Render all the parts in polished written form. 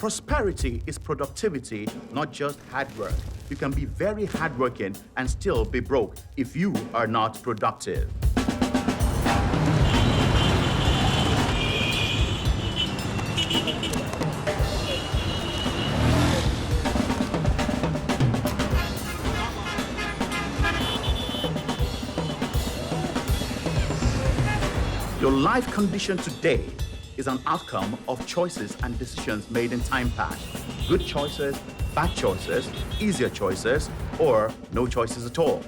Prosperity is productivity, not just hard work. You can be very hardworking and still be broke if you are not productive. Your life condition today is an outcome of choices and decisions made in time past. Good choices, bad choices, easier choices, or no choices at all.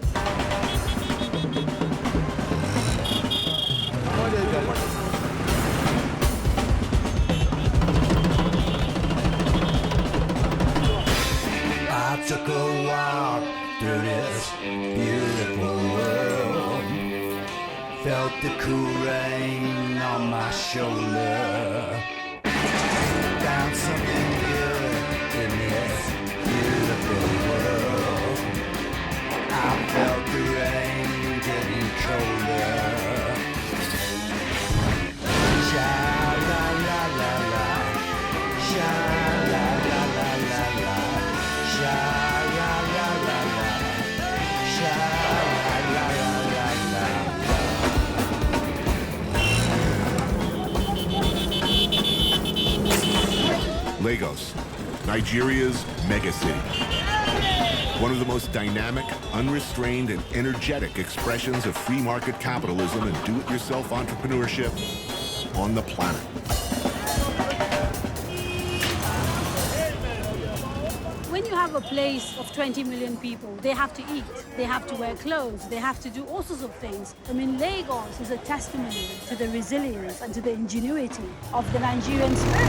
I took a walk through this beautiful world. Felt the cool rain on my shoulder. Found something good in this beautiful world. I felt the rain getting colder. Sha la la la la, sha la la la la la, sha la la la la, sha la la la la la. Lagos, Nigeria's megacity. One of the most dynamic, unrestrained, and energetic expressions of free market capitalism and do-it-yourself entrepreneurship on the planet. When you have a place of 20 million people, they have to eat, they have to wear clothes, they have to do all sorts of things. I mean, Lagos is a testimony to the resilience and to the ingenuity of the Nigerian spirit.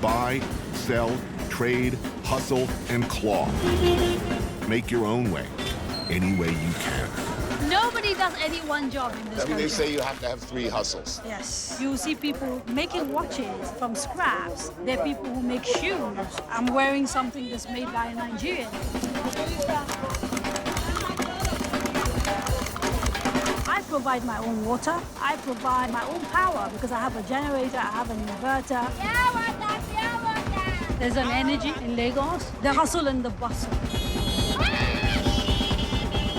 Buy, sell, trade, hustle, and claw. Make your own way, any way you can. Nobody does any one job in this country. They say you have to have 3 hustles. Yes. You see people making watches from scraps. There are people who make shoes. I'm wearing something that's made by a Nigerian. I provide my own water. I provide my own power because I have a generator, I have an inverter. There's an energy in Lagos, the hustle and the bustle.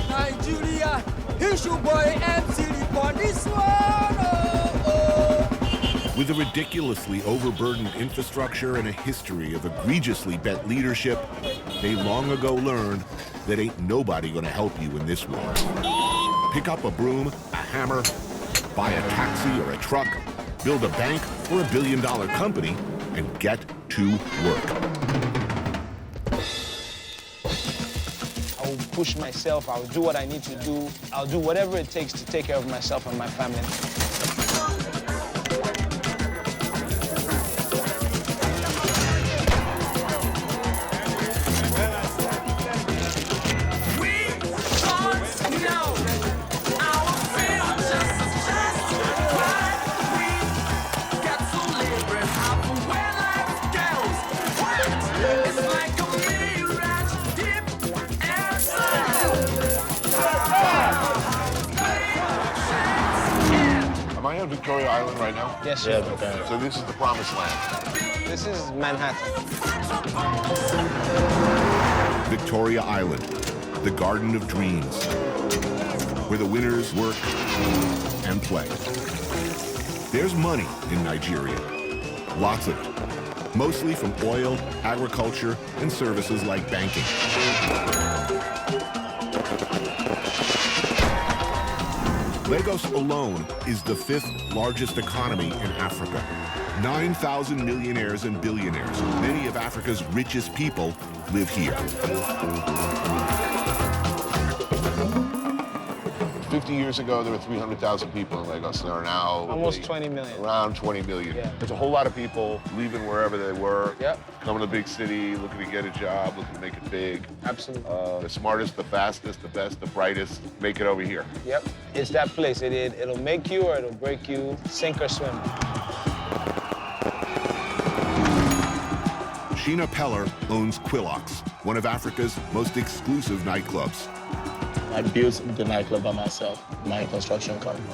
Nigeria, it's your boy MC on this one. Oh, oh. With a ridiculously overburdened infrastructure and a history of egregiously bent leadership, they long ago learned that ain't nobody gonna help you in this war. Pick up a broom, a hammer, buy a taxi or a truck, build a bank or a billion-dollar company, and get to work. I will push myself, I will do what I need to do, I'll do whatever it takes to take care of myself and my family. Am I on Victoria Island right now? Yes, sir. Yeah, so this is the promised land. This is Manhattan. Victoria Island, the Garden of Dreams, where the winners work and play. There's money in Nigeria, lots of it, mostly from oil, agriculture, and services like banking. Lagos alone is the 5th largest economy in Africa. 9,000 millionaires and billionaires, many of Africa's richest people, live here. 50 years ago, there were 300,000 people in Lagos. There are now Almost 20 million. Around 20 million. Yeah. There's a whole lot of people leaving wherever they were, Yep. coming to the big city, looking to get a job, looking to make it big. Absolutely. The smartest, the fastest, the best, the brightest, make it over here. Yep. It's that place. It'll make you or it'll break you, sink or swim. Sheena Peller owns Quillox, one of Africa's most exclusive nightclubs. I built the nightclub by myself, my construction company.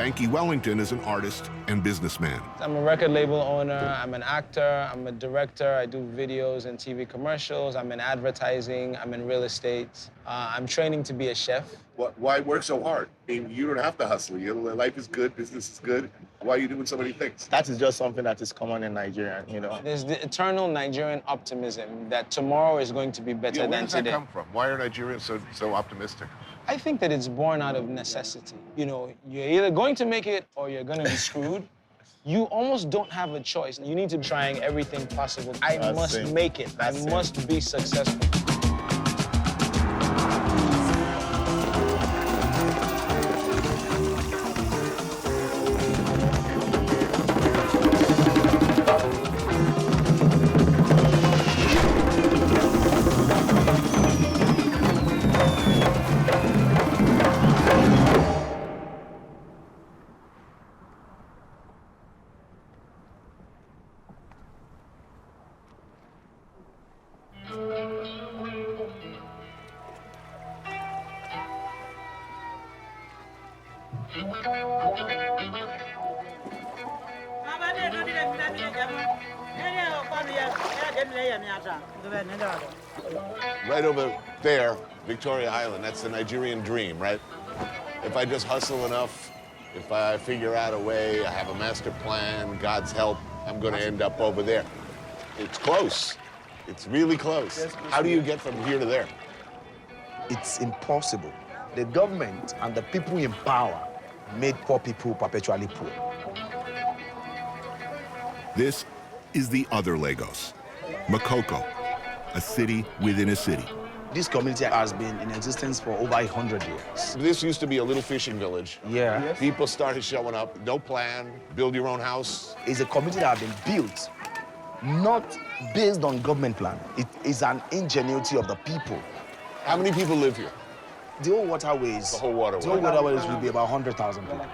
Spanky Wellington is an artist and businessman. I'm a record label owner, I'm an actor, I'm a director, I do videos and TV commercials, I'm in advertising, I'm in real estate. I'm training to be a chef. Why work so hard? I mean, you don't have to hustle. Your life is good, business is good. Why are you doing so many things? That is just something that is common in Nigeria, you know. There's the eternal Nigerian optimism that tomorrow is going to be better Where than does that today. come from? Why are Nigerians so optimistic? I think that it's born out of necessity. You know, you're either going to make it or you're going to be screwed. You almost don't have a choice. You need to be trying everything possible. I must make it. I must be successful. Right over there, Victoria Island, that's the Nigerian dream, right? If I just hustle enough, if I figure out a way, I have a master plan, God's help, I'm going to end up over there. It's close. It's really close. How do you get from here to there? It's impossible. The government and the people in power made poor people perpetually poor. This is the other Lagos, Makoko, a city within a city. This community has been in existence for over 100 years. This used to be a little fishing village. Yeah. People started showing up, no plan, build your own house. It's a community that has been built not based on government plan. It is an ingenuity of the people. How many people live here? The whole waterways. The whole waterway. The whole waterways will be about 100,000 people.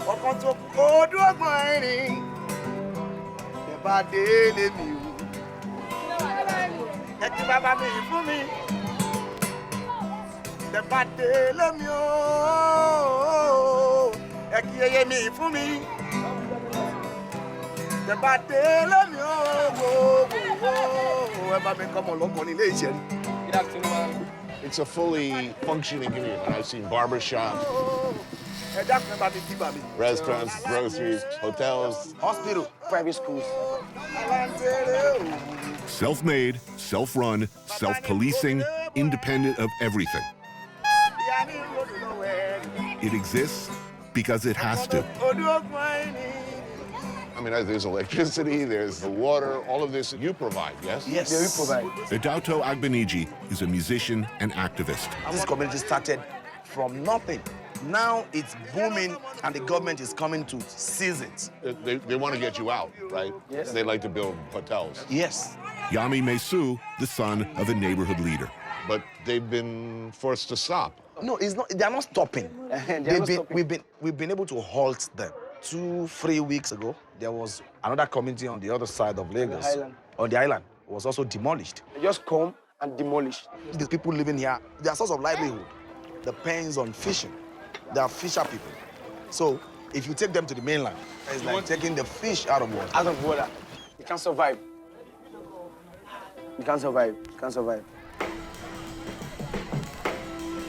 Ọkàn tó kú ojú ọgbọ̀n ẹ̀rín ẹ bá délé mi o ẹ kí bàbá mi fún mi ẹ bá délé mi o ẹ kí yeye mi fún mi ẹ bá délé mi o ẹ bá mi kọ́mọ lọ́gbọ̀n nílé ìṣẹ́rí. It's a fully functioning community. I've seen barbershops, restaurants, groceries, hotels, Hospital, private schools. Self-made, self-run, self-policing, independent of everything. It exists because it has to. I mean, there's electricity, there's the water, all of this you provide, yes? Yes, we provide. Edauto Agbeniji is a musician and activist. This community started from nothing. Now it's booming and the government is coming to seize it. They want to get you out, right? Yes. They like to build hotels. Yes. Yami Mesu, the son of a neighborhood leader. But they've been forced to stop. No, it's not. They are not stopping. We've been able to halt them. 2-3 weeks ago, there was another community on the other side of Lagos. On the island, was also demolished. They just come and demolish. The people living here, their source of livelihood depends on fishing. They are fisher people. So if you take them to the mainland, it's like taking the fish out of water. Out of water. You can't survive. You can't survive. You can't survive.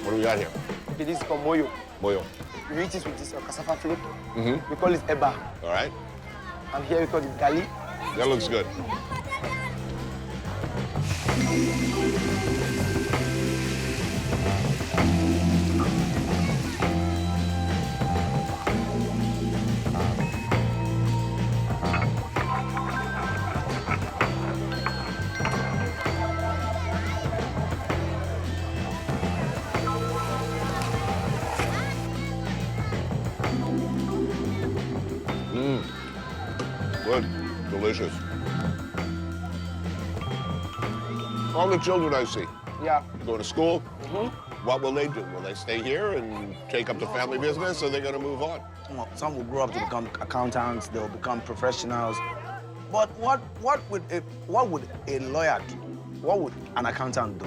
What do we got here? Okay, this is called moyo. Moyo. We eat it with this cassava flake. We call it eba. All right. And here we call it gali. That looks good. Good. Delicious. All the children I see. Yeah. Go to school. What will they do? Will they stay here and take up the family business, or are they going to move on? Well, some will grow up to become accountants, they'll become professionals. But what would a lawyer do? What would an accountant do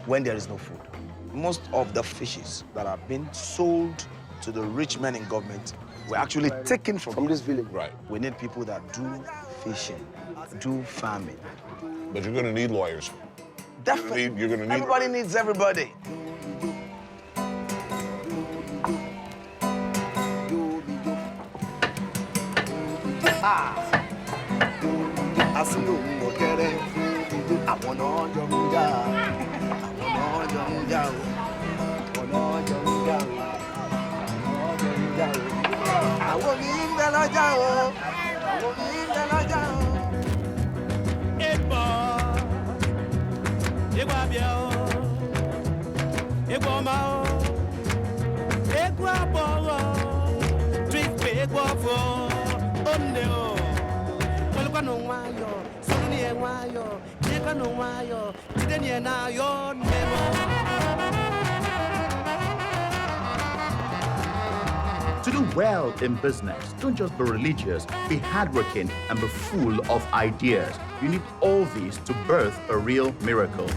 when there is no food? Most of the fishes that are being sold to the rich men in government were actually taken from this village. Right. We need people that do fishing, do farming. But you're going to need lawyers. Definitely. You're going to need... Everybody needs everybody. To do well in business, don't just be religious, be hardworking, and be full of ideas. You need all these to birth a real miracle.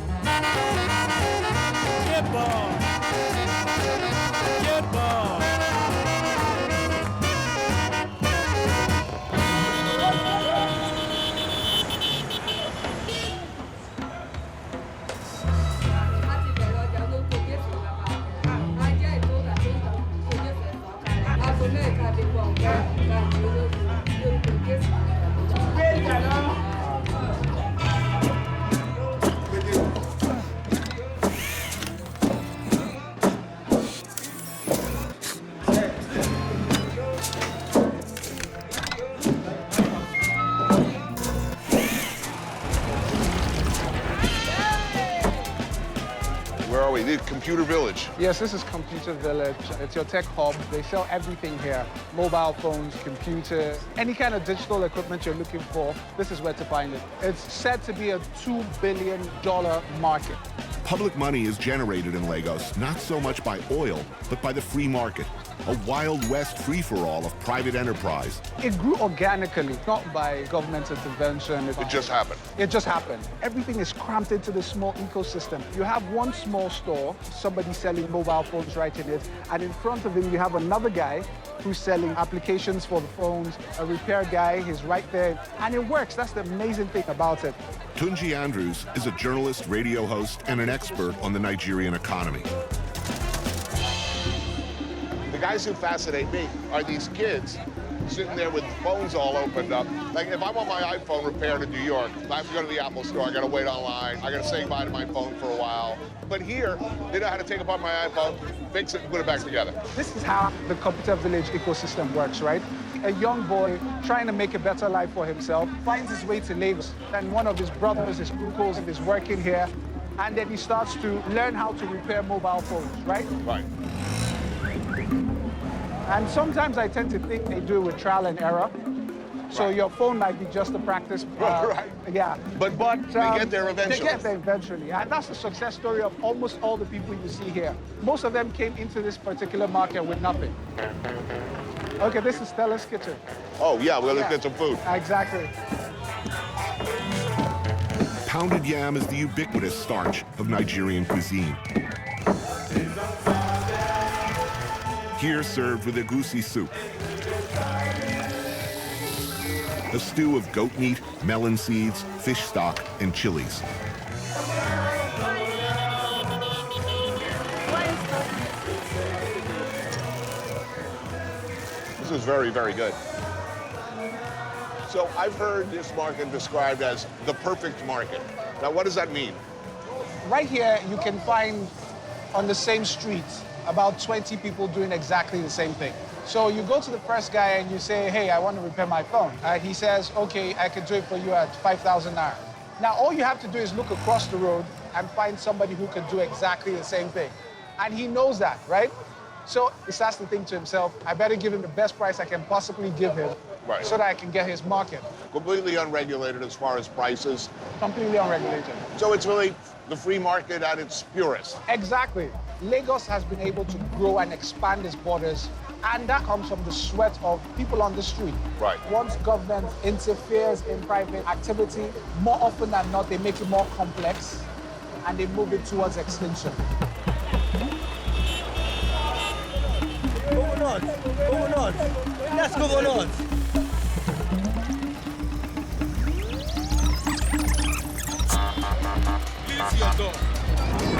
The Computer Village. Yes, this is Computer Village. It's your tech hub. They sell everything here. Mobile phones, computers, any kind of digital equipment you're looking for, this is where to find it. It's said to be a $2 billion market. Public money is generated in Lagos not so much by oil, but by the free market. A Wild West free-for-all of private enterprise. It grew organically, not by government intervention. It just happened. It just happened. Everything is cramped into this small ecosystem. You have one small store, somebody selling mobile phones right in it, and in front of him you have another guy who's selling applications for the phones, a repair guy, he's right there, and it works. That's the amazing thing about it. Tunji Andrews is a journalist, radio host, and an expert on the Nigerian economy. The guys who fascinate me are these kids sitting there with phones all opened up. Like, if I want my iPhone repaired in New York, I have to go to the Apple store, I gotta wait online, I gotta say goodbye to my phone for a while. But here, they know how to take apart my iPhone, fix it, and put it back together. This is how the Computer Village ecosystem works, right? A young boy trying to make a better life for himself finds his way to Lagos, and one of his brothers, his uncles, is working here, and then he starts to learn how to repair mobile phones, right? Right. And sometimes I tend to think they do it with trial and error. So your phone might be just a practice. Right. Yeah. But they get there eventually. They get there eventually. And that's the success story of almost all the people you see here. Most of them came into this particular market with nothing. Okay, this is Stella's kitchen. Oh, yeah, we're gonna get some food. Exactly. Pounded yam is the ubiquitous starch of Nigerian cuisine. Here served with egusi soup. A stew of goat meat, melon seeds, fish stock, and chilies. This is very, very good. So I've heard this market described as the perfect market. Now, what does that mean? Right here, you can find on the same street about 20 people doing exactly the same thing. So you go to the first guy and you say, hey, I want to repair my phone. He says, okay, I can do it for you at 5,000 naira. Now, all you have to do is look across the road and find somebody who can do exactly the same thing. And he knows that, right? So he starts to think to himself, I better give him the best price I can possibly give him Right. so that I can get his market. Completely unregulated as far as prices. Completely unregulated. So it's really the free market at its purest. Exactly. Lagos has been able to grow and expand its borders, and that comes from the sweat of people on the street. Right. Once government interferes in private activity, more often than not, they make it more complex, and they move it towards extinction. Let's go,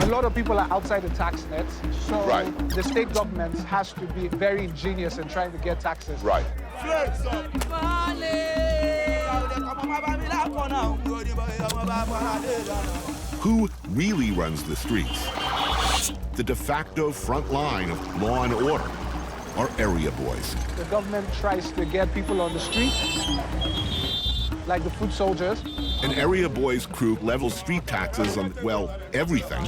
A lot of people are outside the tax net, so Right. the state government has to be very ingenious in trying to get taxes. Right. Who really runs the streets? The de facto front line of law and order are area boys. The government tries to get people on the street, like the foot soldiers. An area boys crew levels street taxes on, well, everything.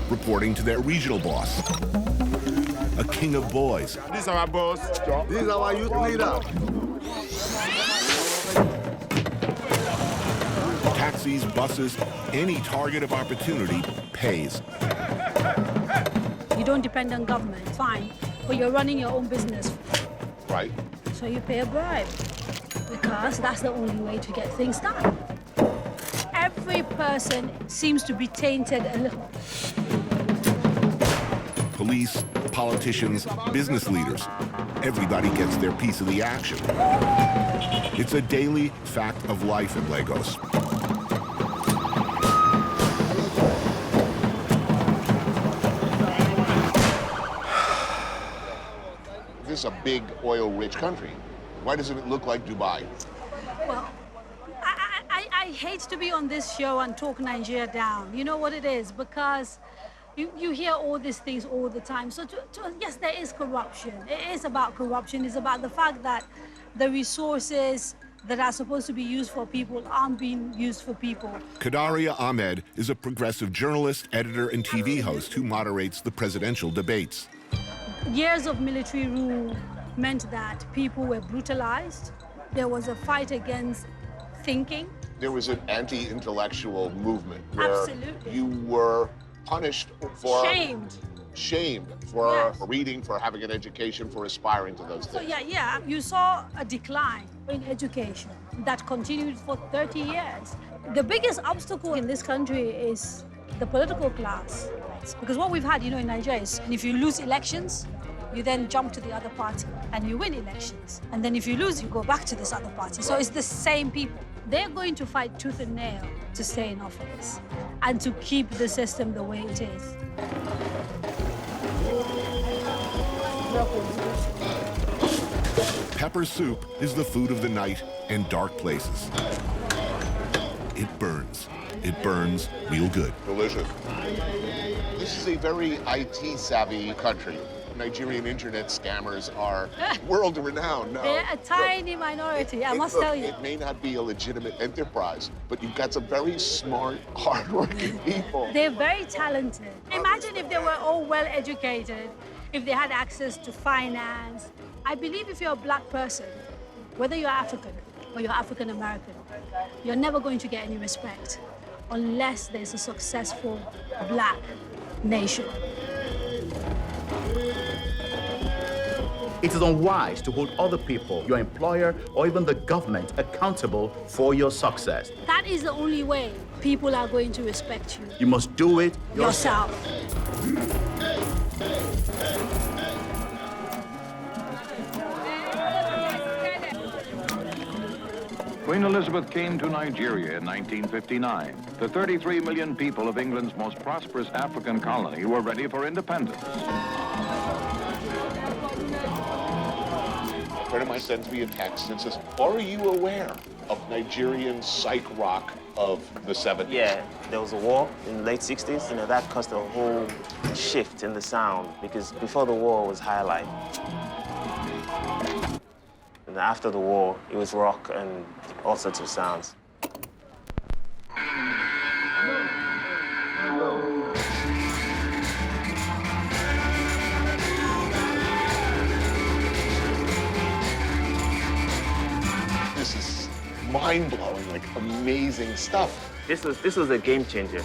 Reporting to their regional boss, a king of boys. This is our boss. This is our youth leader. Taxis, buses, any target of opportunity pays. You don't depend on government, fine, but you're running your own business. Right. So you pay a bribe, because that's the only way to get things done. Every person seems to be tainted a little. Police, politicians, business leaders, everybody gets their piece of the action. It's a daily fact of life in Lagos. This is a big oil-rich country. Why doesn't it look like Dubai? Well, I hate to be on this show and talk Nigeria down. You know what it is? Because you hear all these things all the time. So yes, there is corruption. It is about corruption. It's about the fact that the resources that are supposed to be used for people aren't being used for people. Kadaria Ahmed is a progressive journalist, editor, and TV host who moderates the presidential debates. Years of military rule meant that people were brutalized. There was a fight against thinking. There was an anti-intellectual movement where Absolutely. you were punished for... Shamed for Yes. reading, for having an education, for aspiring to those So things. yeah, you saw a decline in education that continued for 30 years. The biggest obstacle in this country is the political class. Because what we've had, in Nigeria is, if you lose elections, you then jump to the other party and you win elections. And then if you lose, you go back to this other party. So it's the same people. They're going to fight tooth and nail to stay in office and to keep the system the way it is. Pepper soup is the food of the night and dark places. It burns. It burns real good. Delicious. This is a very IT-savvy country. Nigerian internet scammers are world-renowned now. They're a tiny minority, I must tell you. It may not be a legitimate enterprise, but you've got some very smart, hardworking people. They're very talented. Imagine if they were all well-educated, if they had access to finance. I believe if you're a black person, whether you're African or you're African-American, you're never going to get any respect unless there's a successful black nation. It is unwise to hold other people, your employer, or even the government accountable for your success. That is the only way people are going to respect you. You must do it Yourself. Queen Elizabeth came to Nigeria in 1959. The 33 million people of England's most prosperous African colony were ready for independence. A friend of mine sends me a text and says, are you aware of Nigerian psych rock of the 70s? Yeah, there was a war in the late 60s. That caused a whole shift in the sound because before the war it was highlight. And after the war, it was rock and all sorts of sounds. mind-blowing, like amazing stuff. This was a game changer.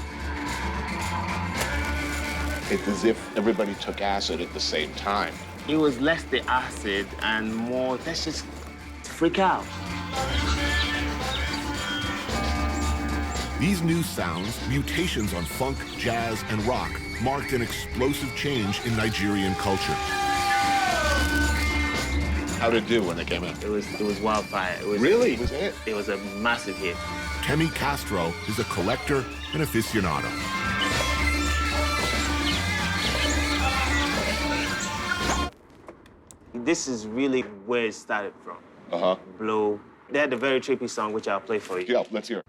It's as if everybody took acid at the same time. It was less the acid and more, let's just freak out. These new sounds, mutations on funk, jazz, and rock, marked an explosive change in Nigerian culture. How did it do when it came out? It was wildfire. Really? Was it? It was a massive hit. Temi Castro is a collector and aficionado. This is really where it started from. Blow. They had a very trippy song, which I'll play for you. Yeah, let's hear it.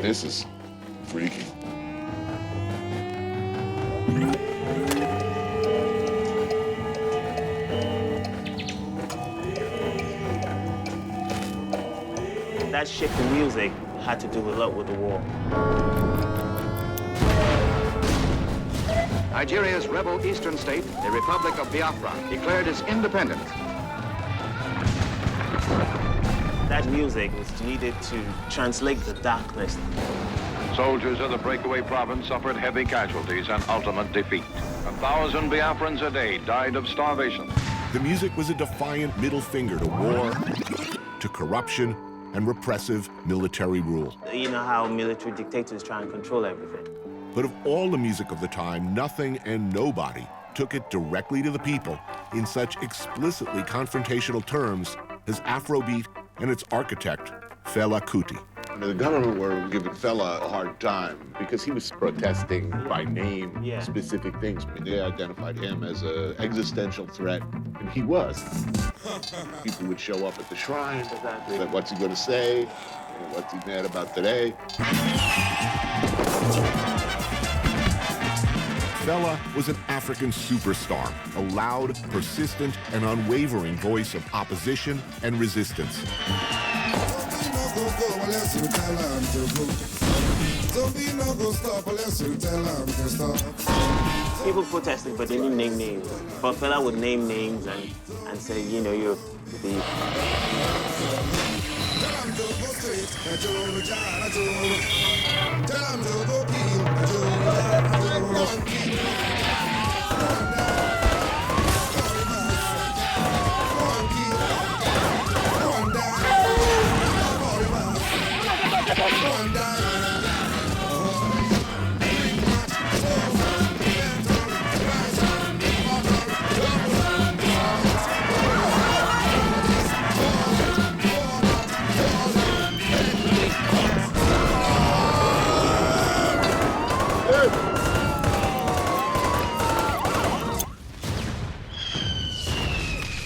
This is freaky. That shift in music had to do a lot with the war. Nigeria's rebel eastern state, the Republic of Biafra, declared its independence. That music was needed to translate the darkness. Soldiers of the breakaway province suffered heavy casualties and ultimate defeat. 1,000 Biafrans a day died of starvation. The music was a defiant middle finger to war, to corruption, and repressive military rule. You know how military dictators try and control everything. But of all the music of the time, nothing and nobody took it directly to the people in such explicitly confrontational terms as Afrobeat and its architect, Fela Kuti. The government were giving Fela a hard time because he was protesting by name specific things. I mean, they identified him as an existential threat, and he was. People would show up at the shrine. Exactly. Like, what's he going to say? What's he mad about today? Fela was an African superstar, a loud, persistent, and unwavering voice of opposition and resistance. People protesting, but they didn't name names. But Fela would name names and say, you know, you're the...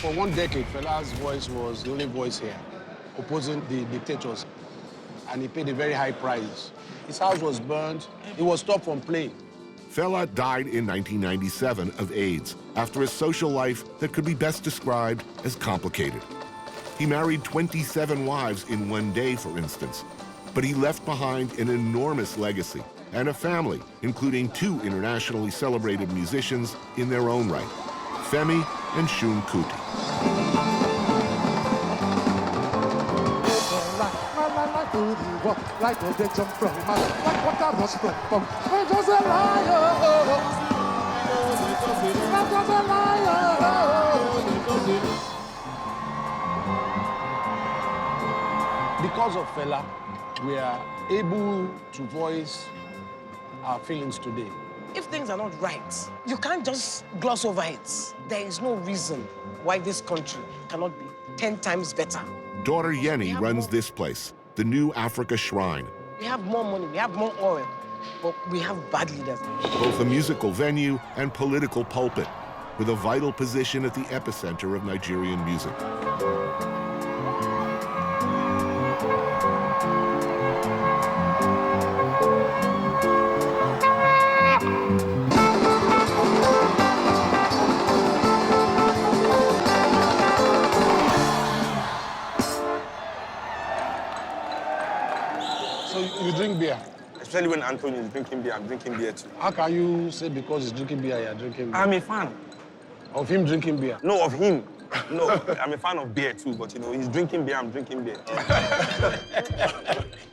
For one decade, Fela's voice was the only voice here, opposing the dictators, and he paid a very high price. His house was burned. He was stopped from playing. Fela died in 1997 of AIDS after a social life that could be best described as complicated. He married 27 wives in one day, for instance, but he left behind an enormous legacy and a family, including 2 internationally celebrated musicians in their own right, Femi and Seun Kuti. Because of Fela, we are able to voice our feelings today. If things are not right, you can't just gloss over it. There is no reason why this country cannot be 10 times better. Daughter Yenny runs this place, the New Africa Shrine. We have more money, we have more oil, but we have bad leaders. Both a musical venue and political pulpit, with a vital position at the epicenter of Nigerian music. So you drink beer? Especially when Anthony is drinking beer, I'm drinking beer too. How can you say because he's drinking beer, you're drinking beer? I'm a fan. Of him drinking beer? No, of him. No, I'm a fan of beer too, but you know, he's drinking beer, I'm drinking beer.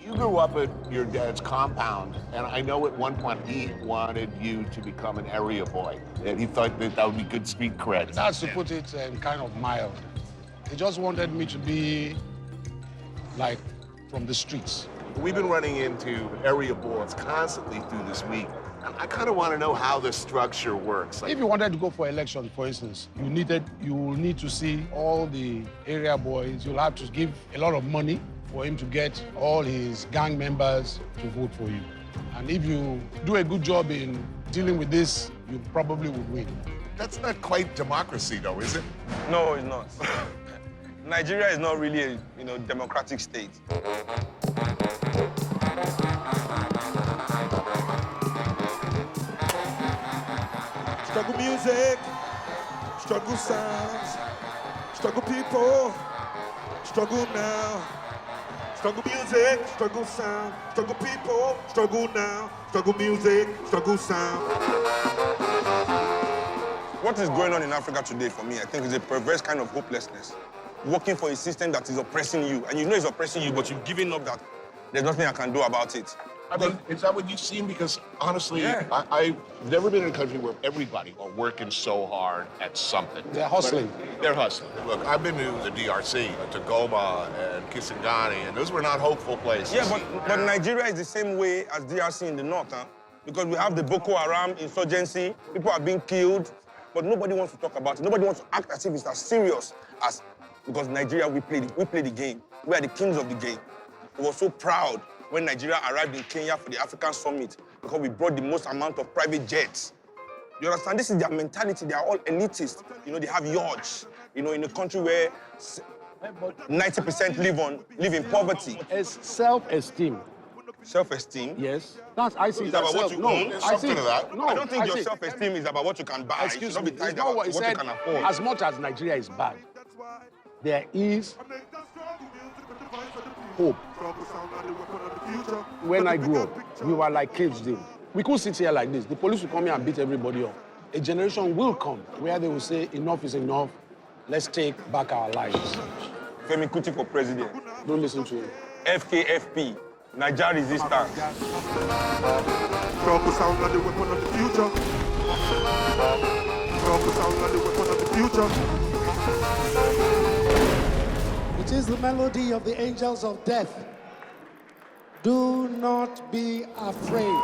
You grew up at your dad's compound, and I know at one point he wanted you to become an area boy, and he thought that that would be good street cred. That's to put it kind of mild. He just wanted me to be, like, from the streets. We've been running into area boards constantly through this week. And I kind of want to know how the structure works. If you wanted to go for election, for instance, you will need to see all the area boys. You'll have to give a lot of money for him to get all his gang members to vote for you. And if you do a good job in dealing with this, you probably would win. That's not quite democracy, though, is it? No, it's not. Nigeria is not really a democratic state. Struggle music, struggle sounds, struggle people, struggle now. Struggle music, struggle sound, struggle people, struggle now. Struggle music, struggle sound. What is going on in Africa today for me, I think, is a perverse kind of hopelessness. Working for a system that is oppressing you, and you know it's oppressing you, but you've given up that there's nothing I can do about it. I mean, is that what you've seen? Because honestly, Yeah. I've never been in a country where everybody are working so hard at something. They're hustling. They're hustling. Look, I've been to the DRC, to Goma and Kisangani, and those were not hopeful places. Yeah, but Nigeria is the same way as DRC in the north, huh? Because we have the Boko Haram insurgency, people are being killed, but nobody wants to talk about it. Nobody wants to act as if it's as serious as, because Nigeria, we play the game. We are the kings of the game. We were so proud when Nigeria arrived in Kenya for the African Summit because we brought the most amount of private jets. You understand? This is their mentality. They are all elitist. You know, they have yachts. You know, in a country where 90% live in poverty. It's self-esteem. Self-esteem? Yes. That's, I see It's that about what you own. I see that. No, I don't think your see. self-esteem is about what you can buy. Excuse it should me, not be tied it's not about what he what said. you can afford. As much as Nigeria is bad, there is hope. When I grew up, we were like caves then. We couldn't sit here like this. The police will come here and beat everybody up. A generation will come where they will say, enough is enough. Let's take back our lives. Femi Kuti for president. Don't listen to him. FKFP, Nigeria resistance. Struggle sound like the weapon of the future. Struggle sound like the weapon of the future. It is the melody of the angels of death. Do not be afraid.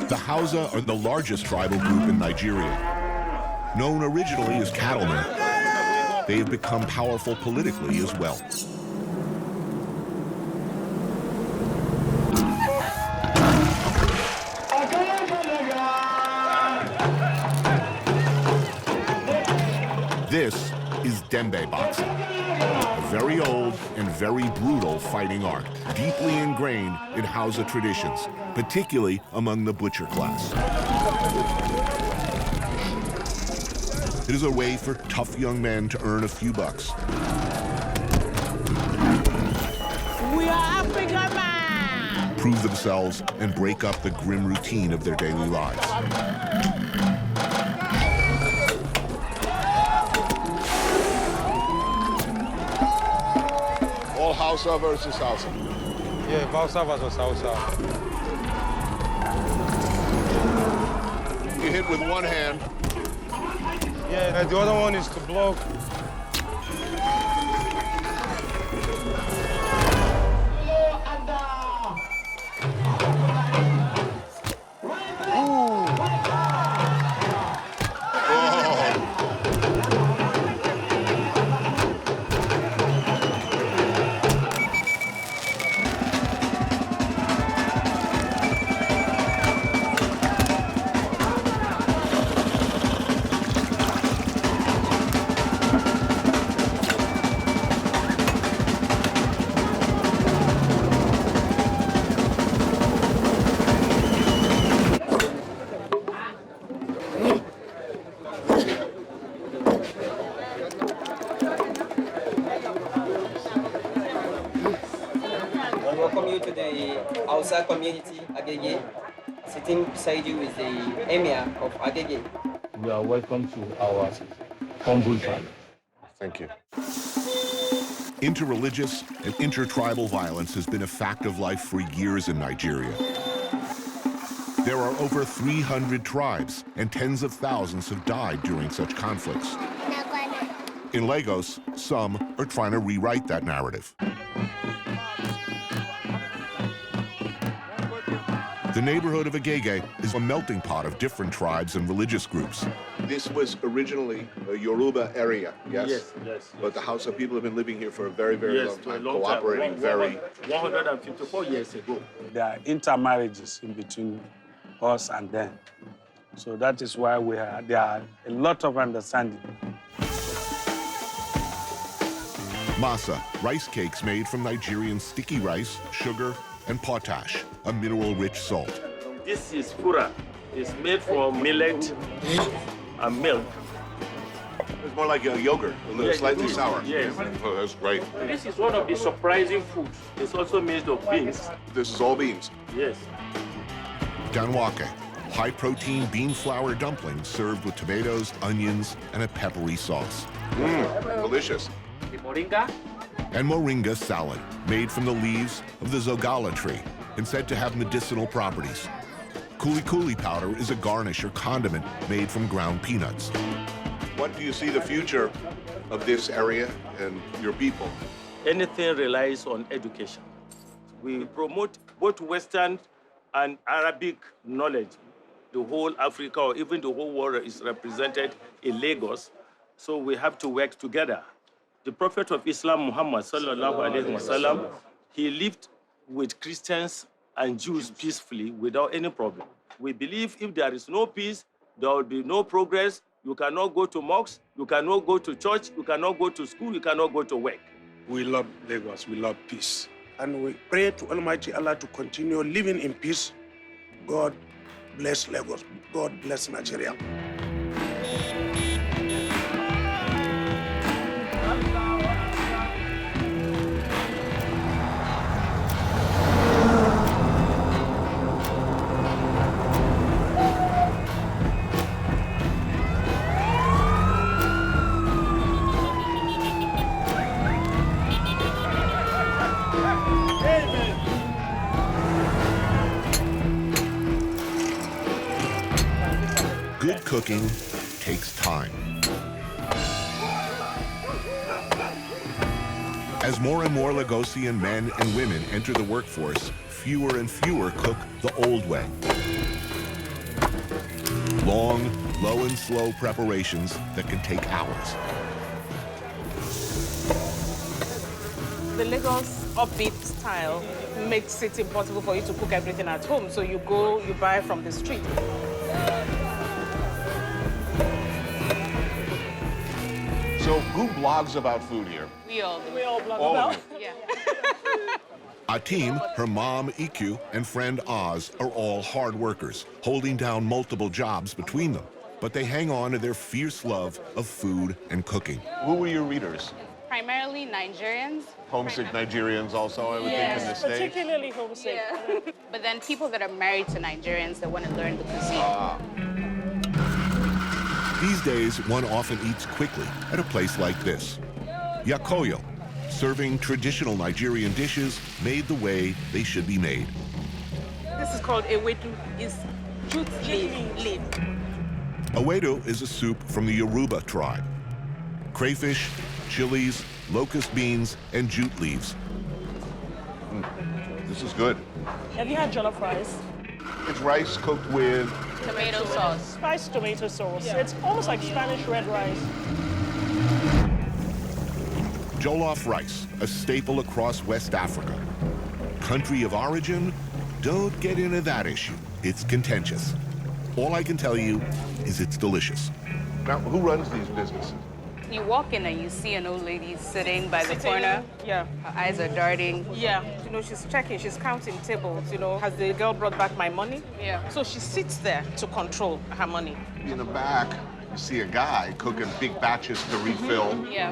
The Hausa are the largest tribal group in Nigeria. Known originally as cattlemen, they have become powerful politically as well. This is Dembe boxing, a very old and very brutal fighting art, deeply ingrained in Hausa traditions, particularly among the butcher class. It is a way for tough young men to earn a few bucks. We are Africa, man! Prove themselves and break up the grim routine of their daily lives. All Hausa versus Hausa. Yeah, Hausa versus Hausa. You hit with one hand. Yeah, and the other one is to block. welcome you to the outside community, Agege. Sitting beside you is the Emir of Agege. You are welcome to our humble family. Thank you. Interreligious and intertribal violence has been a fact of life for years in Nigeria. There are over 300 tribes, and tens of thousands have died during such conflicts. In Lagos, some are trying to rewrite that narrative. The neighborhood of Agege is a melting pot of different tribes and religious groups. This was originally a Yoruba area, yes? Yes. But the Hausa people have been living here for a very, very Yes, long for a time, long time. cooperating very... 154 years ago. There are intermarriages in between us and them. So that is why there are a lot of understanding. Masa, rice cakes made from Nigerian sticky rice, sugar, and potash, a mineral-rich salt. This is fura. It's made from millet and milk. It's more like a yogurt, a little slightly sour. Yes. Oh, that's great. This is one of the surprising foods. It's also made of beans. This is all beans? Yes. Danwake, high-protein bean flour dumplings served with tomatoes, onions, and a peppery sauce. Delicious. The moringa. And moringa salad, made from the leaves of the zogala tree and said to have medicinal properties. Kuli-kuli powder is a garnish or condiment made from ground peanuts. What do you see the future of this area and your people? Anything relies on education. We promote both Western and Arabic knowledge. The whole Africa or even the whole world is represented in Lagos, so we have to work together. The Prophet of Islam, Muhammad sallallahu alaihi wasallam, he lived with Christians and Jews peacefully without any problem. We believe if there is no peace, there will be no progress. You cannot go to mosques, you cannot go to church, you cannot go to school, you cannot go to work. We love Lagos, we love peace. And we pray to Almighty Allah to continue living in peace. God bless Lagos. God bless Nigeria. Good cooking takes time. As more and more Lagosian men and women enter the workforce, fewer and fewer cook the old way. Long, low and slow preparations that can take hours. The Lagos upbeat style makes it impossible for you to cook everything at home. So you go, you buy from the street. So who blogs about food here? We all do. We all blog All about. of Yeah. Atim, her mom, Iku, and friend Oz are all hard workers, holding down multiple jobs between them. But they hang on to their fierce love of food and cooking. Who were your readers? Primarily Nigerians. Homesick Nigerians also, I would think, in the States. Particularly homesick. Yeah. But then people that are married to Nigerians that want to learn the cuisine. These days, one often eats quickly at a place like this. Yakoyo, serving traditional Nigerian dishes made the way they should be made. This is called ewedu. It's jute leaf. Ewedu is a soup from the Yoruba tribe. Crayfish, chilies, locust beans, and jute leaves. This is good. Have you had jollof rice? It's rice cooked with... Tomato sauce. Spiced tomato sauce. Yeah. It's almost like Spanish red rice. Jollof rice, a staple across West Africa. Country of origin? Don't get into that issue. It's contentious. All I can tell you is it's delicious. Now, who runs these businesses? You walk in and you see an old lady sitting by the corner. Yeah. Her eyes are darting. Yeah. You know, she's checking, she's counting tables. You know, has the girl brought back my money? Yeah. So she sits there to control her money. In the back, you see a guy cooking big batches to refill. Yeah.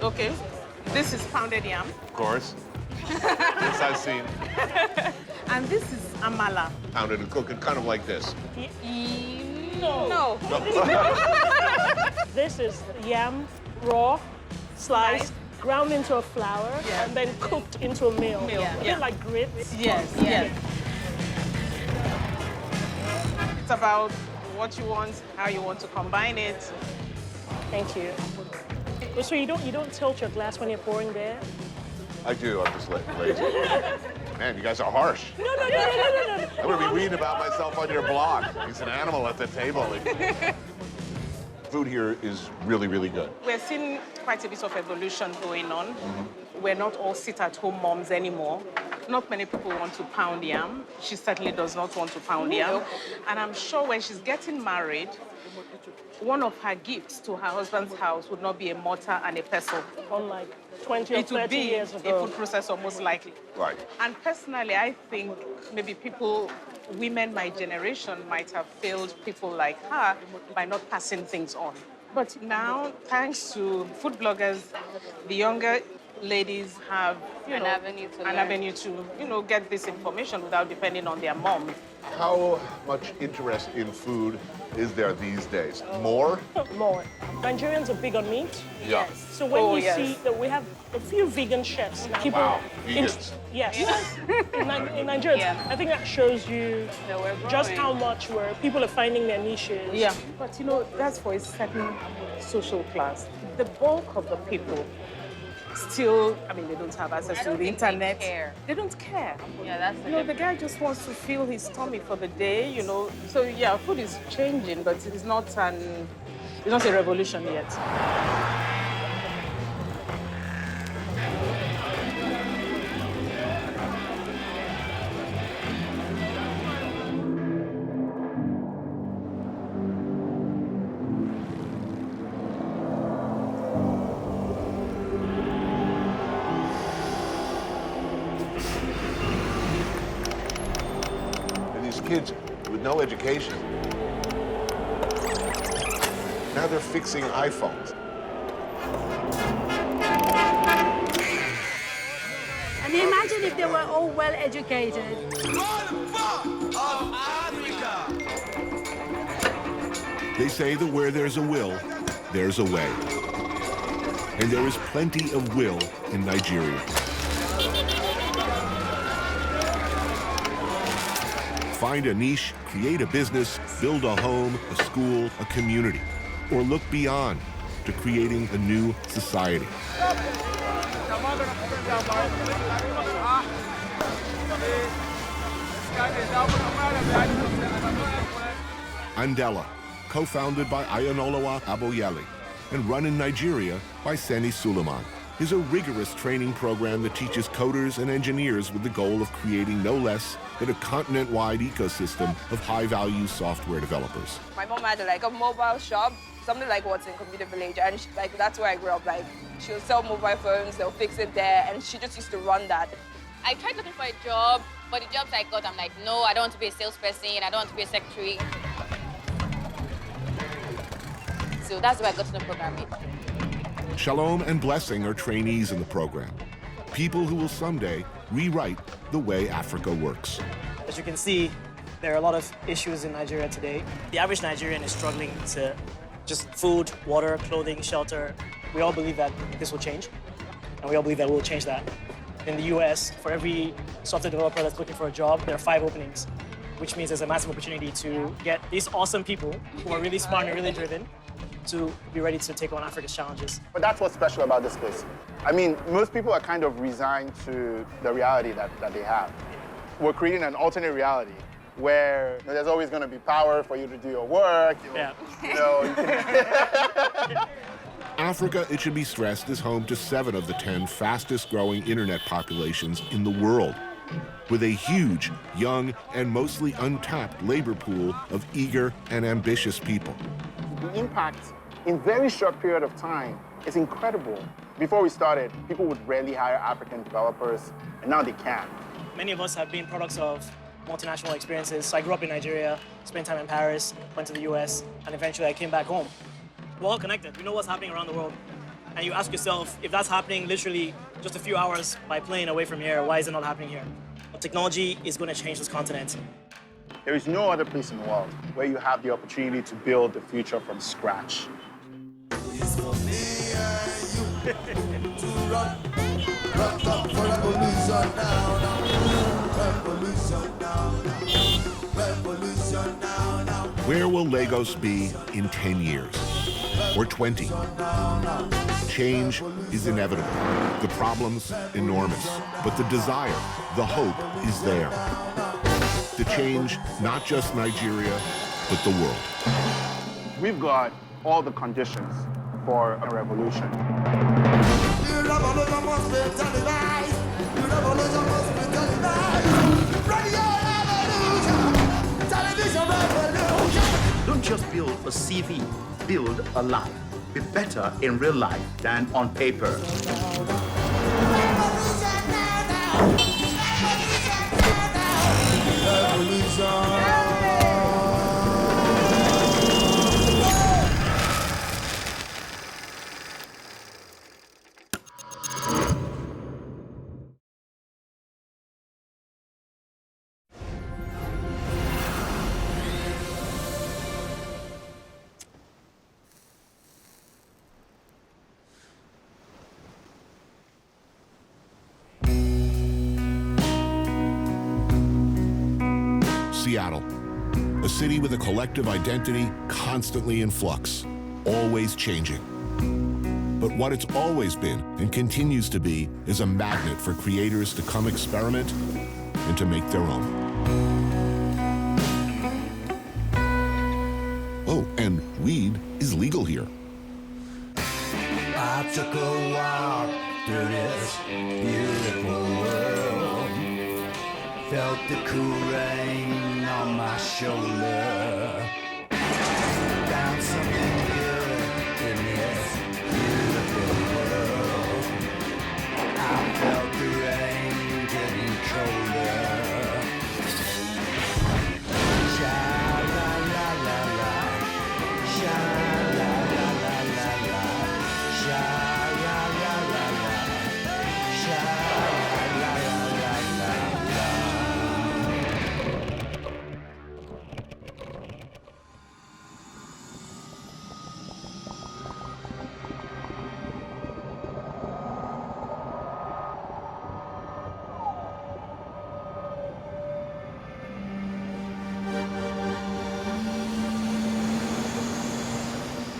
Okay. This is pounded yam. Of course. This I've seen. And this is amala. Pounded and cooked, kind of like this. No. This is yam, raw, sliced, ground into a flour, and then cooked into a meal. A bit like grits. Yes. It's about what you want, how you want to combine it. Thank you. So you don't tilt your glass when you're pouring there? I do, I'm just lazy. Man, you guys are harsh. No. I'm gonna be reading about myself on your blog. He's an animal at the table. Food here is really, really good. We're seeing quite a bit of evolution going on. We're not all sit-at-home moms anymore. Not many people want to pound yam. She certainly does not want to pound yam. And I'm sure when she's getting married, one of her gifts to her husband's house would not be a mortar and a pestle. Unlike 20 or 30 years ago. It would be a food processor, most likely. Right. And personally, I think maybe women my generation might have failed people like her by not passing things on. But now, thanks to food bloggers, the younger ladies have an avenue to get this information without depending on their mom. How much interest in food is there these days? More? More. Nigerians are big on meat. Yeah. So when you see that we have a few vegan chefs, people. Wow, vegans. Yes. in Nigeria, I think that shows you just how much people are finding their niches. Yeah. But that's for a certain social class. The bulk of the people still, they don't have access to the internet. They don't care. Yeah, that's the guy just wants to fill his tummy for the day, So yeah, food is changing, but it's not a revolution yet. Kids with no education. Now they're fixing iPhones. And imagine if they were all well educated. They say that where there's a will, there's a way. And there is plenty of will in Nigeria. Find a niche, create a business, build a home, a school, a community, or look beyond to creating a new society. Andela, co-founded by Ayanolawa Aboyele and run in Nigeria by Seni Suleiman, is a rigorous training program that teaches coders and engineers with the goal of creating no less than a continent-wide ecosystem of high-value software developers. My mom had a mobile shop, something like what's in Computer Village, and that's where I grew up. She'll sell mobile phones, they'll fix it there, and she just used to run that. I tried looking for a job, but the jobs I got, I'm like, no, I don't want to be a salesperson, I don't want to be a secretary. So that's why I got to know programming. Shalom and Blessing are trainees in the program, people who will someday rewrite the way Africa works. As you can see, there are a lot of issues in Nigeria today. The average Nigerian is struggling to just food, water, clothing, shelter. We all believe that this will change, and we all believe that we'll change that. In the US, for every software developer that's looking for a job, there are 5 openings, which means there's a massive opportunity to get these awesome people who are really smart and really driven to be ready to take on Africa's challenges. But that's what's special about this place. Most people are kind of resigned to the reality that they have. We're creating an alternate reality where there's always going to be power for you to do your work. Africa, it should be stressed, is home to 7 of the 10 fastest growing internet populations in the world, with a huge, young, and mostly untapped labor pool of eager and ambitious people. The impact in very short period of time is incredible. Before we started, people would rarely hire African developers, and now they can. Many of us have been products of multinational experiences. So I grew up in Nigeria, spent time in Paris, went to the US, and eventually I came back home. We're all connected. We know what's happening around the world. And you ask yourself, if that's happening literally just a few hours by plane away from here, why is it not happening here? Well, technology is going to change this continent. There is no other place in the world where you have the opportunity to build the future from scratch. It's for me and you to run up for revolution now. Revolution now. Revolution now. Where will Lagos be in 10 years or 20? Change is inevitable. The problem's enormous, but the desire, the hope is there. To change not just Nigeria, but the world. We've got all the conditions for a revolution. The revolution must be televised. The revolution must be televised. Radio revolution. Television revolution. Don't just build a CV, build a life. Be better in real life than on paper. Seattle, a city with a collective identity constantly in flux, always changing. But what it's always been and continues to be is a magnet for creators to come experiment and to make their own. Oh, and weed is legal here. I took a walk through this beautiful world. Felt the cool rain on my shoulder. Found something good in this beautiful world. I felt the rain getting colder. Sha la la la la, sha la la la la la, sha la la la la, sha la la la la.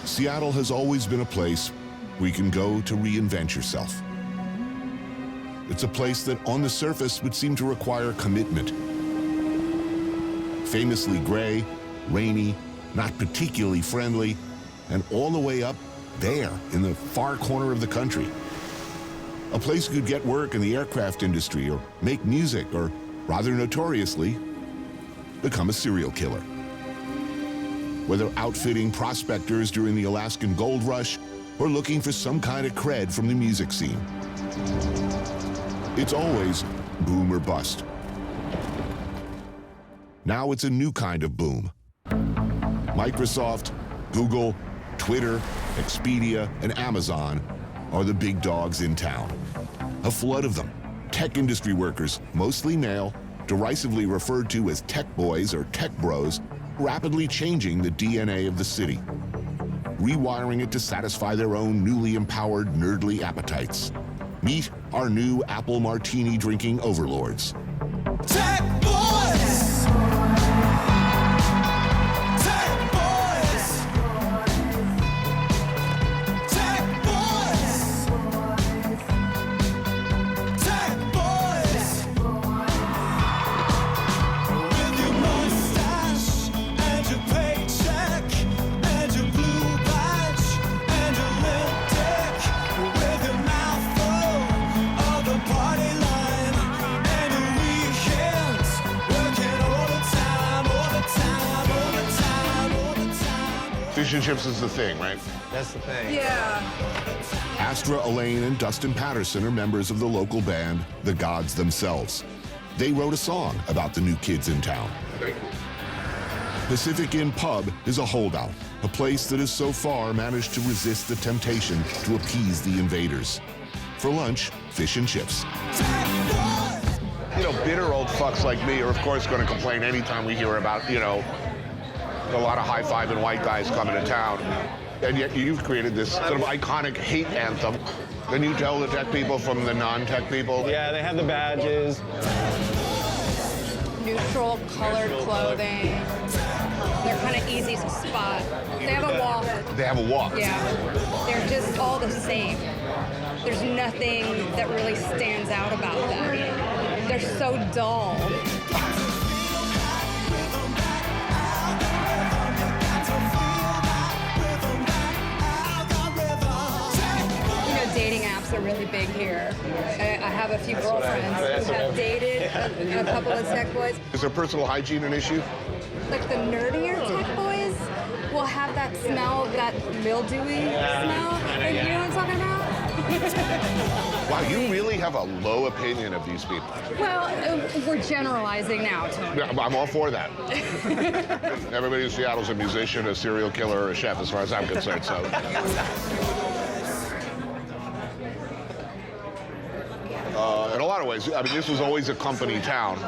Seattle has always been a place where you can go to reinvent yourself. It's a place that on the surface would seem to require commitment. Famously gray, rainy, not particularly friendly, and all the way up there in the far corner of the country. A place you could get work in the aircraft industry or make music or, rather notoriously, become a serial killer. Whether outfitting prospectors during the Alaskan gold rush or looking for some kind of cred from the music scene. It's always boom or bust. Now it's a new kind of boom. Microsoft, Google, Twitter, Expedia, and Amazon are the big dogs in town. A flood of them, tech industry workers, mostly male, derisively referred to as tech boys or tech bros, rapidly changing the DNA of the city, rewiring it to satisfy their own newly empowered nerdly appetites. Meet our new apple martini drinking overlords. Tech boys! Tech boys! Tech boys! Tech boys! With your mustache and your paycheck and your blue badge and your lipstick, with your mouth full of the party line and your weekends working all the time, all the time, all the time, all the time. Fish and chips is the thing, right? That's the thing. Yeah. Astra, Elaine, and Dustin Patterson are members of the local band, The Gods Themselves. They wrote a song about the new kids in town. Pacific Inn Pub is a holdout, a place that has so far managed to resist the temptation to appease the invaders. For lunch, fish and chips. You know, bitter old fucks like me are, of course, going to complain anytime we hear about, you know, a lot of high-fiving white guys coming to town. And yet you've created this sort of iconic hate anthem. Can you tell the tech people from the non-tech people? Yeah, they have the badges. Neutral colored clothing. They're kind of easy to spot. They have a walk. They have a walk. Yeah. They're just all the same. There's nothing that really stands out about them. They're so dull. Dating apps are really big here. I have a few girlfriends who have dated a couple of tech boys. Is there personal hygiene an issue? Like the nerdier tech boys will have that smell, that mildewy smell. You know what I'm talking about? Wow, you really have a low opinion of these people. Well, we're generalizing now, Tony. Yeah, I'm all for that. Everybody in Seattle's a musician, a serial killer, or a chef, as far as I'm concerned, so. In a lot of ways, I mean, this was always a company town.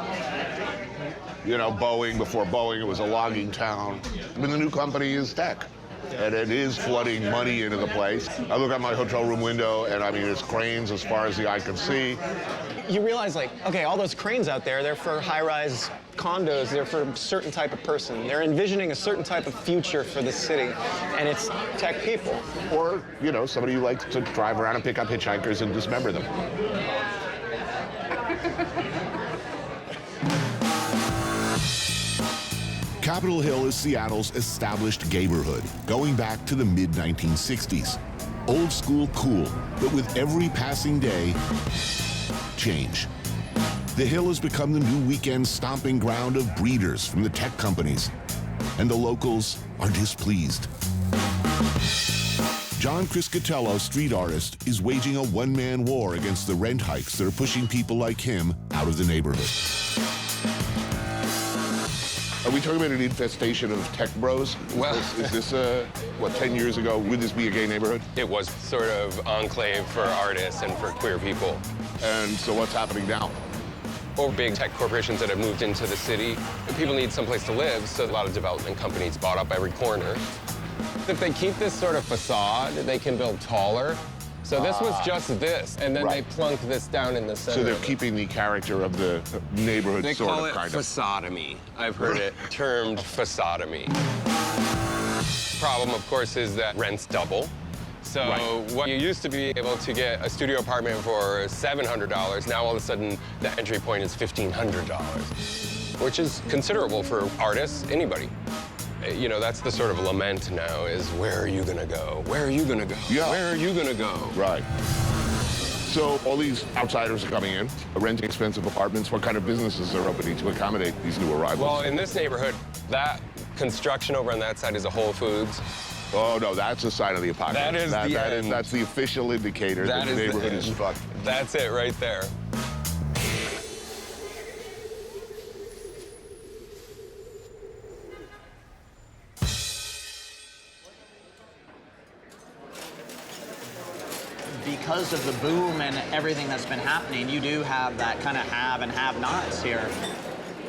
You know, Boeing, before Boeing, it was a logging town. I mean, the new company is tech. And it is flooding money into the place. I look out my hotel room window, and I mean, there's cranes as far as the eye can see. You realize, like, okay, all those cranes out there, they're for high-rise condos. They're for a certain type of person. They're envisioning a certain type of future for the city, and it's tech people. Or, you know, somebody who likes to drive around and pick up hitchhikers and dismember them. Capitol Hill is Seattle's established neighborhood, going back to the mid-1960s. Old school cool, but with every passing day, change. The Hill has become the new weekend stomping ground of breeders from the tech companies, and the locals are displeased. John Criscatello, street artist, is waging a one-man war against the rent hikes that are pushing people like him out of the neighborhood. Are we talking about an infestation of tech bros? Well, is this, what, 10 years ago, would this be a gay neighborhood? It was sort of enclave for artists and for queer people. And so what's happening now? Or big tech corporations that have moved into the city. People need someplace to live, so a lot of development companies bought up every corner. If they keep this sort of facade, they can build taller. So this was just this, and then they plunk this down in the center. So they're keeping the character of the neighborhood they sort call of, it kind of. façadomy. I've heard it termed façadomy. Problem, of course, is that rents double. So what you used to be able to get a studio apartment for $700, now all of a sudden the entry point is $1,500, which is considerable for artists, anybody. You know, that's the sort of lament now is, where are you gonna go? Where are you gonna go? Yeah. Where are you gonna go? Right. So all these outsiders are coming in, renting expensive apartments. What kind of businesses are opening to accommodate these new arrivals? Well, in this neighborhood, that construction over on that side is a Whole Foods. Oh, no, that's a sign of the apocalypse. That is the end. That's the official indicator that the neighborhood is fucked. That's it right there. Because of the boom and everything that's been happening, you do have that kind of have and have-nots here.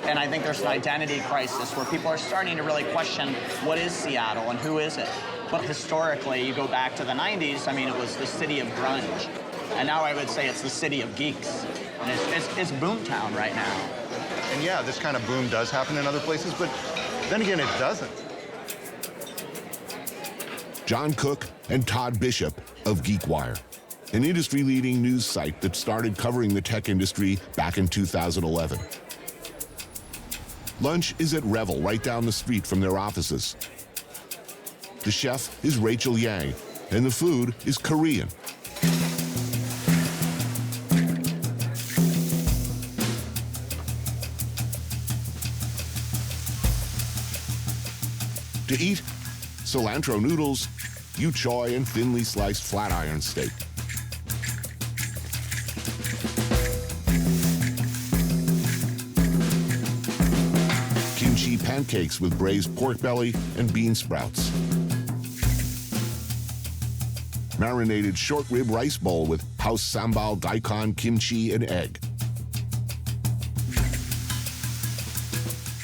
And I think there's an identity crisis where people are starting to really question what is Seattle and who is it? But historically, you go back to the 90s, I mean, it was the city of grunge. And now I would say it's the city of geeks. And it's boomtown right now. And yeah, this kind of boom does happen in other places, but then again, it doesn't. John Cook and Todd Bishop of GeekWire, an industry-leading news site that started covering the tech industry back in 2011. Lunch is at Revel, right down the street from their offices. The chef is Rachel Yang, and the food is Korean. To eat, cilantro noodles, yu choy, and thinly sliced flat iron steak. Kimchi pancakes with braised pork belly and bean sprouts. marinated short rib rice bowl with house sambal, daikon, kimchi, and egg.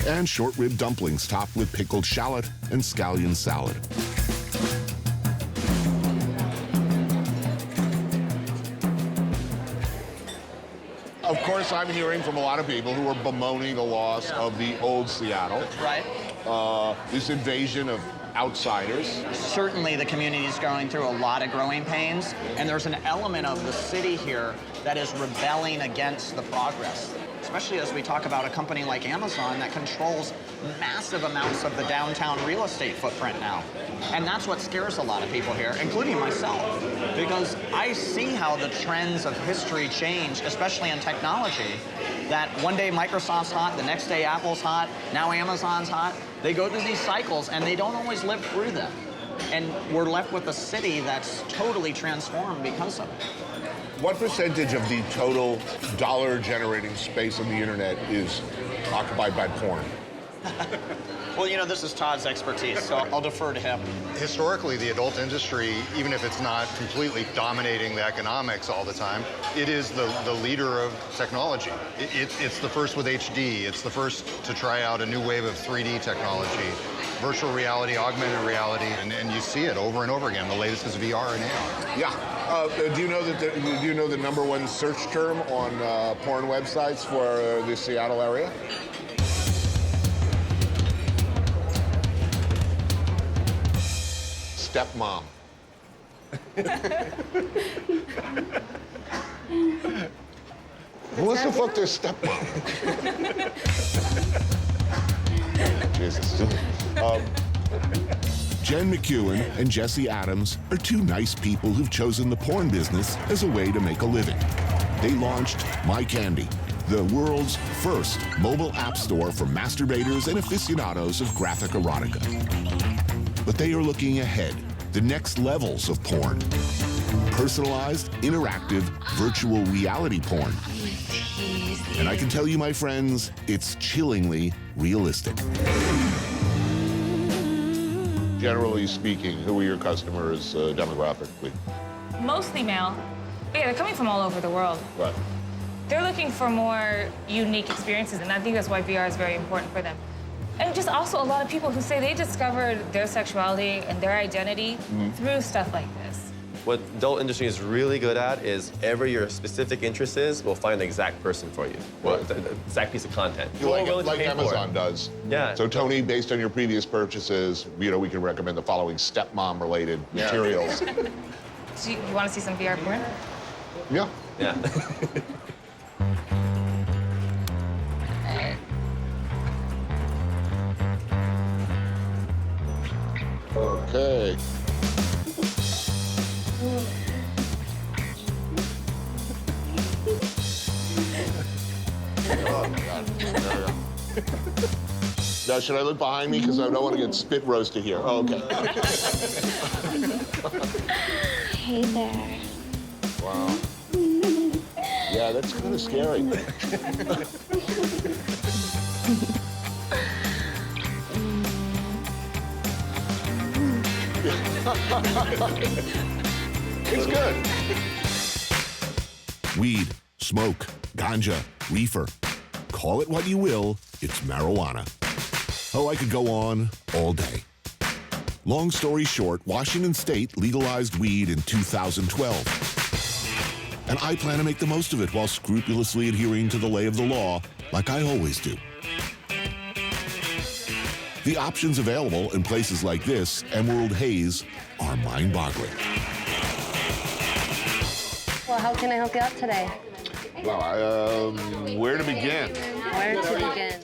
And short rib dumplings topped with pickled shallot and scallion salad. Of course, I'm hearing from a lot of people who are bemoaning the loss of the old Seattle. Right. This invasion of outsiders. Certainly the community is going through a lot of growing pains, and there's an element of the city here that is rebelling against the progress, especially as we talk about a company like Amazon that controls massive amounts of the downtown real estate footprint now. And that's what scares a lot of people here, including myself, because I see how the trends of history change, especially in technology, that one day Microsoft's hot, the next day Apple's hot, now Amazon's hot. They go through these cycles and they don't always live through them. And we're left with a city that's totally transformed because of it. What percentage of the total dollar-generating space on the internet is occupied by porn? Well, you know, this is Todd's expertise, so I'll defer to him. Historically, the adult industry, even if it's not completely dominating the economics all the time, it is the leader of technology. It's the first with HD. It's the first to try out a new wave of 3D technology, virtual reality, augmented reality, and you see it over and over again. The latest is VR and AR. Yeah. Do you know that do you know the #1 search term on porn websites for the Seattle area? Stepmom. What's the fuck their stepmom? Jesus. Jen McEwen and Jesse Adams are two nice people who've chosen the porn business as a way to make a living. They launched My Candy, the world's first mobile app store for masturbators and aficionados of graphic erotica. But they are looking ahead, the next levels of porn. Personalized, interactive, virtual reality porn. And I can tell you, my friends, it's chillingly realistic. Generally speaking, who are your customers demographically? Mostly male. But yeah, they're coming from all over the world. Right. They're looking for more unique experiences, and I think that's why VR is very important for them. And just also a lot of people who say they discovered their sexuality and their identity through stuff like this. What the adult industry is really good at is wherever your specific interest is, we'll find the exact person for you. Well, the exact piece of content. Like Amazon does. Yeah. So Tony, based on your previous purchases, you know, we can recommend the following stepmom-related materials. So you want to see some VR porn? Yeah. Yeah. Okay. Oh my God. Now, should I look behind me? Because I don't want to get spit roasted here. Oh, okay. Hey there. Wow. Yeah, that's kind of scary. It's good. Weed, smoke, ganja, reefer. Call it what you will, it's marijuana. Oh, I could go on all day. Long story short, Washington State legalized weed in 2012. And I plan to make the most of it while scrupulously adhering to the lay of the law, like I always do. The options available in places like this, Emerald Haze, are mind-boggling. Well, how can I help you out today? Well, where to begin? Where to begin?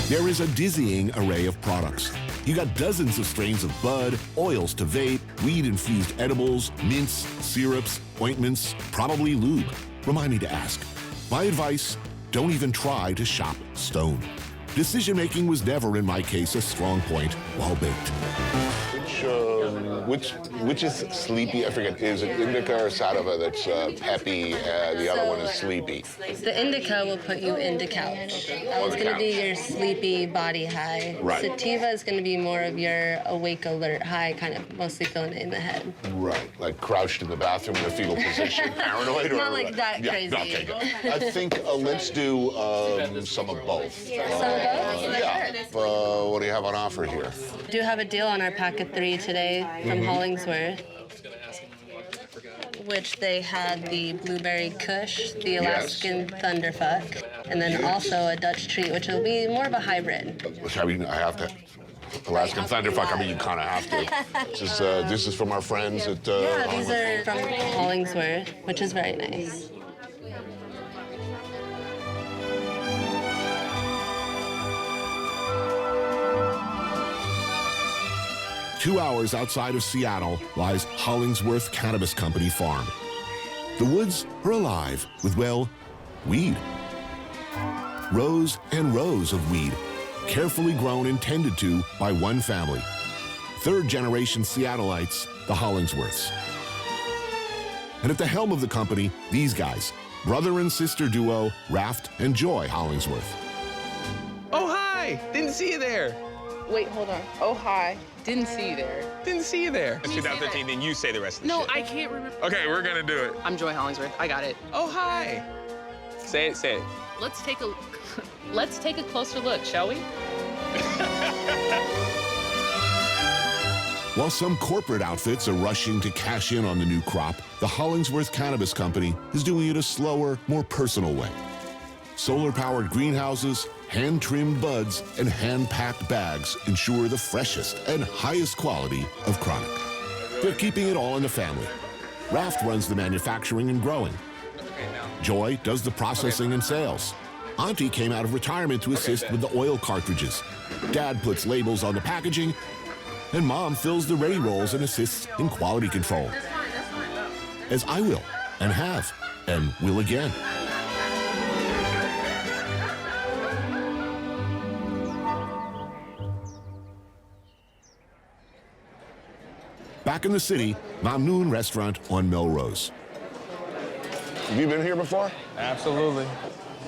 There is a dizzying array of products. You got dozens of strains of bud, oils to vape, weed-infused edibles, mints, syrups, ointments, probably lube. Remind me to ask. My advice, don't even try to shop stoned. Decision-making was never, in my case, a strong point while baked. Which Which is sleepy? I forget. Is it indica or sativa that's peppy? The other one is sleepy. The indica will put you into couch. That was going to be your sleepy body high. Right. Sativa is going to be more of your awake, alert high, kind of mostly feeling it in the head. Right, like crouched in the bathroom in a fetal position, paranoid? Not like that crazy. Okay, good. I think let's do some of both. Some of both? Yeah. What do you have on offer here? Do have a deal on our pack of 3 today from Hollingsworth, which they had the blueberry kush, the Alaskan thunderfuck, and then also a Dutch treat, which will be more of a hybrid. I mean, I have to. Alaskan thunderfuck. I mean, you kind of have to. This is from our friends at. Yeah, these are from Hollingsworth, which is very nice. Two hours outside of Seattle lies Hollingsworth Cannabis Company Farm. The woods are alive with, well, weed. Rows and rows of weed, carefully grown and tended to by one family. Third-generation Seattleites, the Hollingsworths. And at the helm of the company, these guys, brother and sister duo, Raft and Joy Hollingsworth. Oh, hi! Didn't see you there. Wait, hold on. Oh, hi. Didn't see you there. Didn't see you there. It's 2015, then you say the rest of the shit. No, I can't remember. Okay, we're gonna do it. I'm Joy Hollingsworth. I got it. Oh, hi. Say it, say it. Let's take a closer look, shall we? While some corporate outfits are rushing to cash in on the new crop, the Hollingsworth Cannabis Company is doing it a slower, more personal way. Solar-powered greenhouses, hand-trimmed buds, and hand-packed bags ensure the freshest and highest quality of chronic. They're keeping it all in the family. Raft runs the manufacturing and growing. Joy does the processing and sales. Auntie came out of retirement to assist with the oil cartridges. Dad puts labels on the packaging, and Mom fills the ready rolls and assists in quality control. As I will, and have, and will again. Back in the city, Mamnoon Restaurant on Melrose. Have you been here before? Absolutely.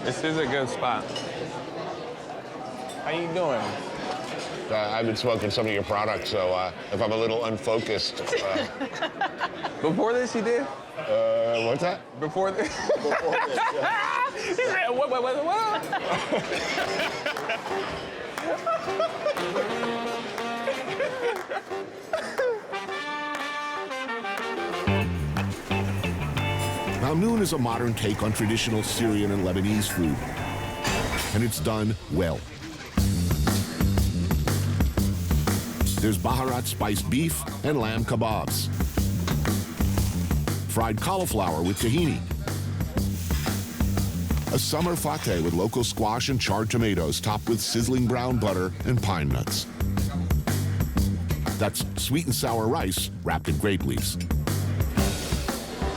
This is a good spot. How you doing? I've been smoking some of your products, so if I'm a little unfocused. Before this, you did? What's that? Before this? Before this, yeah. He said, what? Mamnoon is a modern take on traditional Syrian and Lebanese food, and it's done well. There's Baharat spiced beef and lamb kebabs, fried cauliflower with tahini, a summer fateh with local squash and charred tomatoes topped with sizzling brown butter and pine nuts. That's sweet and sour rice wrapped in grape leaves.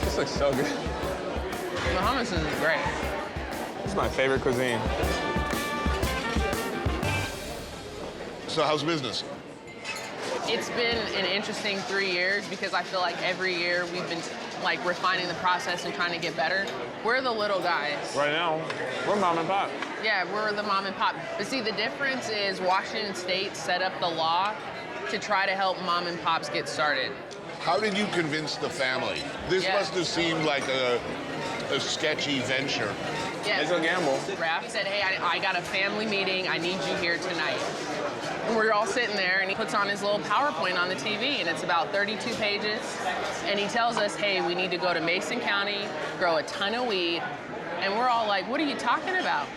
This looks so good. The hummus is great. It's my favorite cuisine. So how's business? It's been an interesting 3 years because I feel like every year we've been like refining the process and trying to get better. We're the little guys. Right now, we're mom and pop. Yeah, we're the mom and pop. But see, the difference is Washington State set up the law to try to help mom and pops get started. How did you convince the family? This must have seemed like a sketchy venture. Yeah. It's a gamble. Raph said, hey, I got a family meeting. I need you here tonight. And we're all sitting there, and he puts on his little PowerPoint on the TV, and it's about 32 pages. And he tells us, hey, we need to go to Mason County, grow a ton of weed. And we're all like, what are you talking about?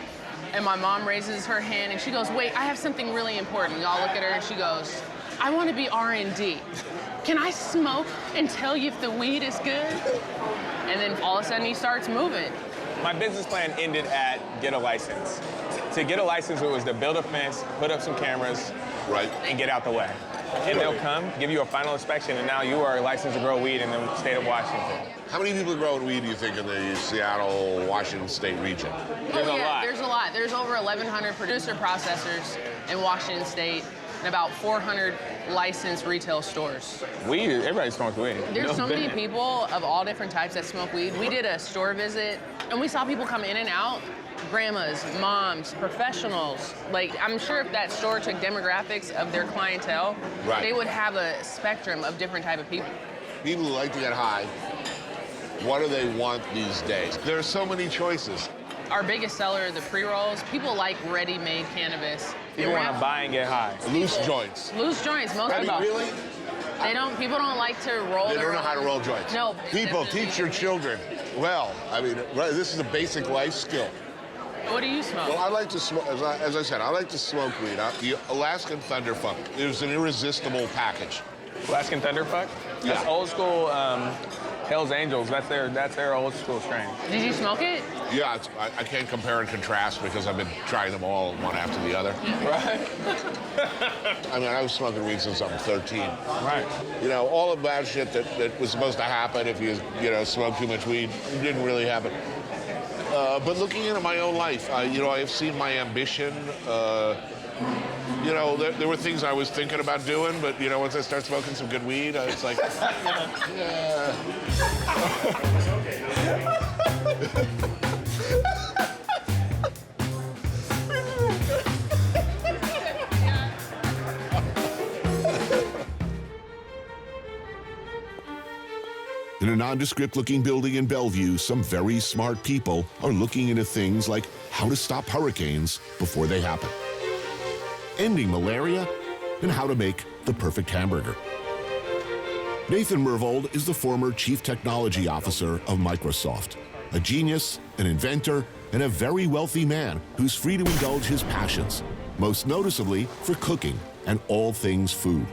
And my mom raises her hand, and she goes, wait, I have something really important. We all look at her, and she goes, I want to be R&D. Can I smoke and tell you if the weed is good? And then all of a sudden he starts moving. My business plan ended at get a license. To get a license, it was to build a fence, put up some cameras, right, and get out the way. And they'll come, give you a final inspection, and now you are licensed to grow weed in the state of Washington. How many people are growing weed, do you think, in the Seattle, Washington State region? There's a lot. There's a lot. There's over 1,100 producer processors in Washington State. and about 400 licensed retail stores. Weed, everybody smokes weed. There's so many people of all different types that smoke weed. We did a store visit, and we saw people come in and out. Grandmas, moms, professionals. Like, I'm sure if that store took demographics of their clientele, they would have a spectrum of different type of people. People who like to get high, what do they want these days? There are so many choices. Our biggest seller, the pre-rolls, people like ready-made cannabis. People want to buy and get high. Loose joints. Loose joints, most people. Really? People don't like to roll. They don't know how to roll joints. No. People, teach your children. Well, I mean, this is a basic life skill. What do you smoke? Well, I like to smoke, as I said, I like to smoke weed. The Alaskan Thunderfuck is an irresistible package. Alaskan Thunderfuck? Yeah. That's old school Hell's Angels. That's their old school strain. Did you smoke it? Yeah, I can't compare and contrast because I've been trying them all one after the other. Right. I mean, I was smoking weed since I'm 13. Right. You know, all of that shit that was supposed to happen if you smoke too much weed didn't really happen. But looking into my own life, I have seen my ambition. There were things I was thinking about doing, but, once I start smoking some good weed, it's like, yeah. In a nondescript-looking building in Bellevue, some very smart people are looking into things like how to stop hurricanes before they happen, ending malaria, and how to make the perfect hamburger. Nathan Mervold is the former Chief Technology Officer of Microsoft, a genius, an inventor, and a very wealthy man who's free to indulge his passions, most noticeably for cooking and all things food.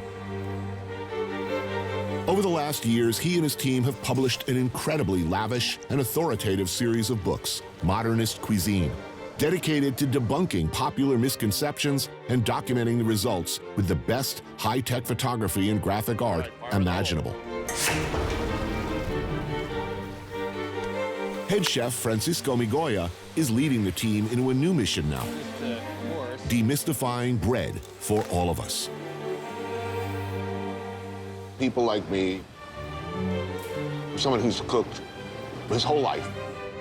Over the last years, he and his team have published an incredibly lavish and authoritative series of books, Modernist Cuisine, dedicated to debunking popular misconceptions and documenting the results with the best high-tech photography and graphic art imaginable. Head chef Francisco Migoya is leading the team into a new mission now, demystifying bread for all of us. People like me, someone who's cooked his whole life,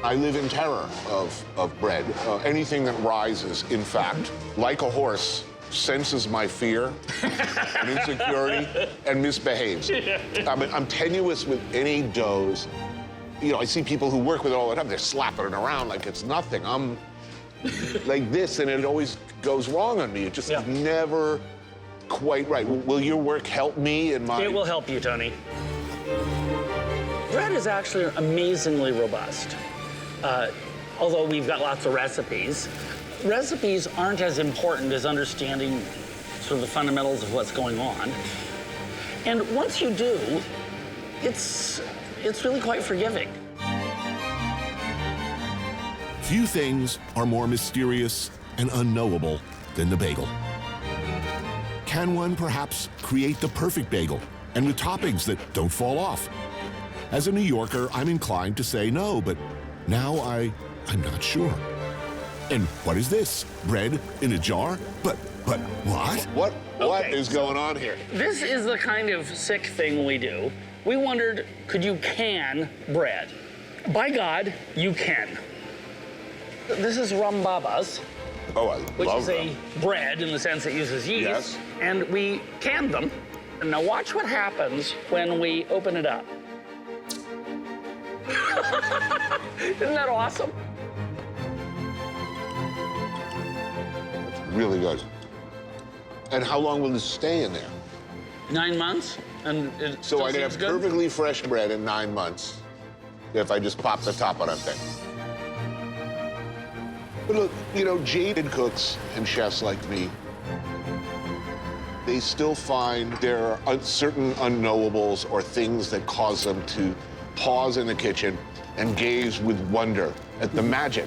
I live in terror of bread. Anything that rises, in fact, like a horse, senses my fear and insecurity and misbehaves. I'm tenuous with any doughs. I see people who work with it all the time. They're slapping it around like it's nothing. I'm like this, and it always goes wrong on me. It just never quite right. Will your work help me in my... It will help you, Tony. Bread is actually amazingly robust. Although we've got lots of recipes, recipes aren't as important as understanding sort of the fundamentals of what's going on. And once you do, it's really quite forgiving. Few things are more mysterious and unknowable than the bagel. Can one perhaps create the perfect bagel and with toppings that don't fall off? As a New Yorker, I'm inclined to say no, but now I'm not sure. And what is this? Bread in a jar? But what? What is going on here? This is the kind of sick thing we do. We wondered, could you can bread? By God, you can. This is rumbabas. Oh, I which love is them. a bread in the sense it uses yeast. Yes. And we canned them. And now watch what happens when we open it up. Isn't that awesome? It's really good. And how long will this stay in there? 9 months. And it so I can have good? perfectly fresh bread in 9 months if I just pop the top on that thing. But look, jaded cooks and chefs like me, they still find there are certain unknowables or things that cause them to pause in the kitchen and gaze with wonder at the magic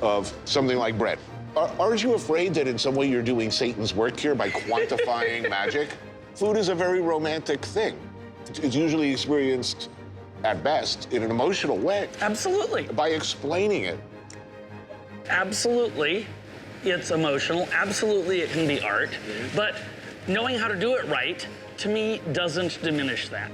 of something like bread. Aren't you afraid that in some way you're doing Satan's work here by quantifying magic? Food is a very romantic thing. It's usually experienced, at best, in an emotional way. Absolutely. By explaining it. Absolutely, it's emotional. Absolutely, it can be art. But knowing how to do it right, to me, doesn't diminish that.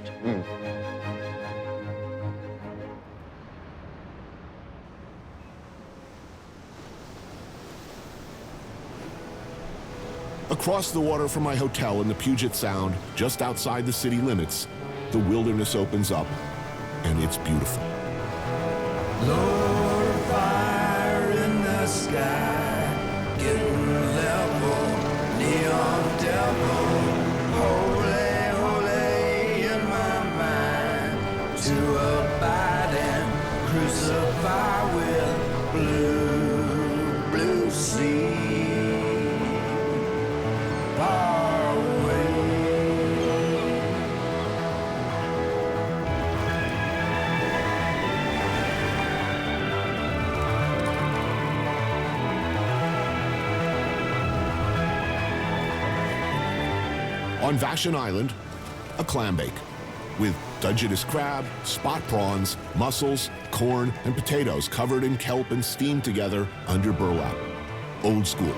Across the water from my hotel in the Puget Sound, just outside the city limits, the wilderness opens up, and it's beautiful. Lord of fire in the sky, getting level, neon devil, holy, holy in my mind, to abide and crucify with blue, blue sea. Far away. On Vashon Island, a clam bake with Dungeness crab, spot prawns, mussels, corn, and potatoes covered in kelp and steamed together under burlap. Old school.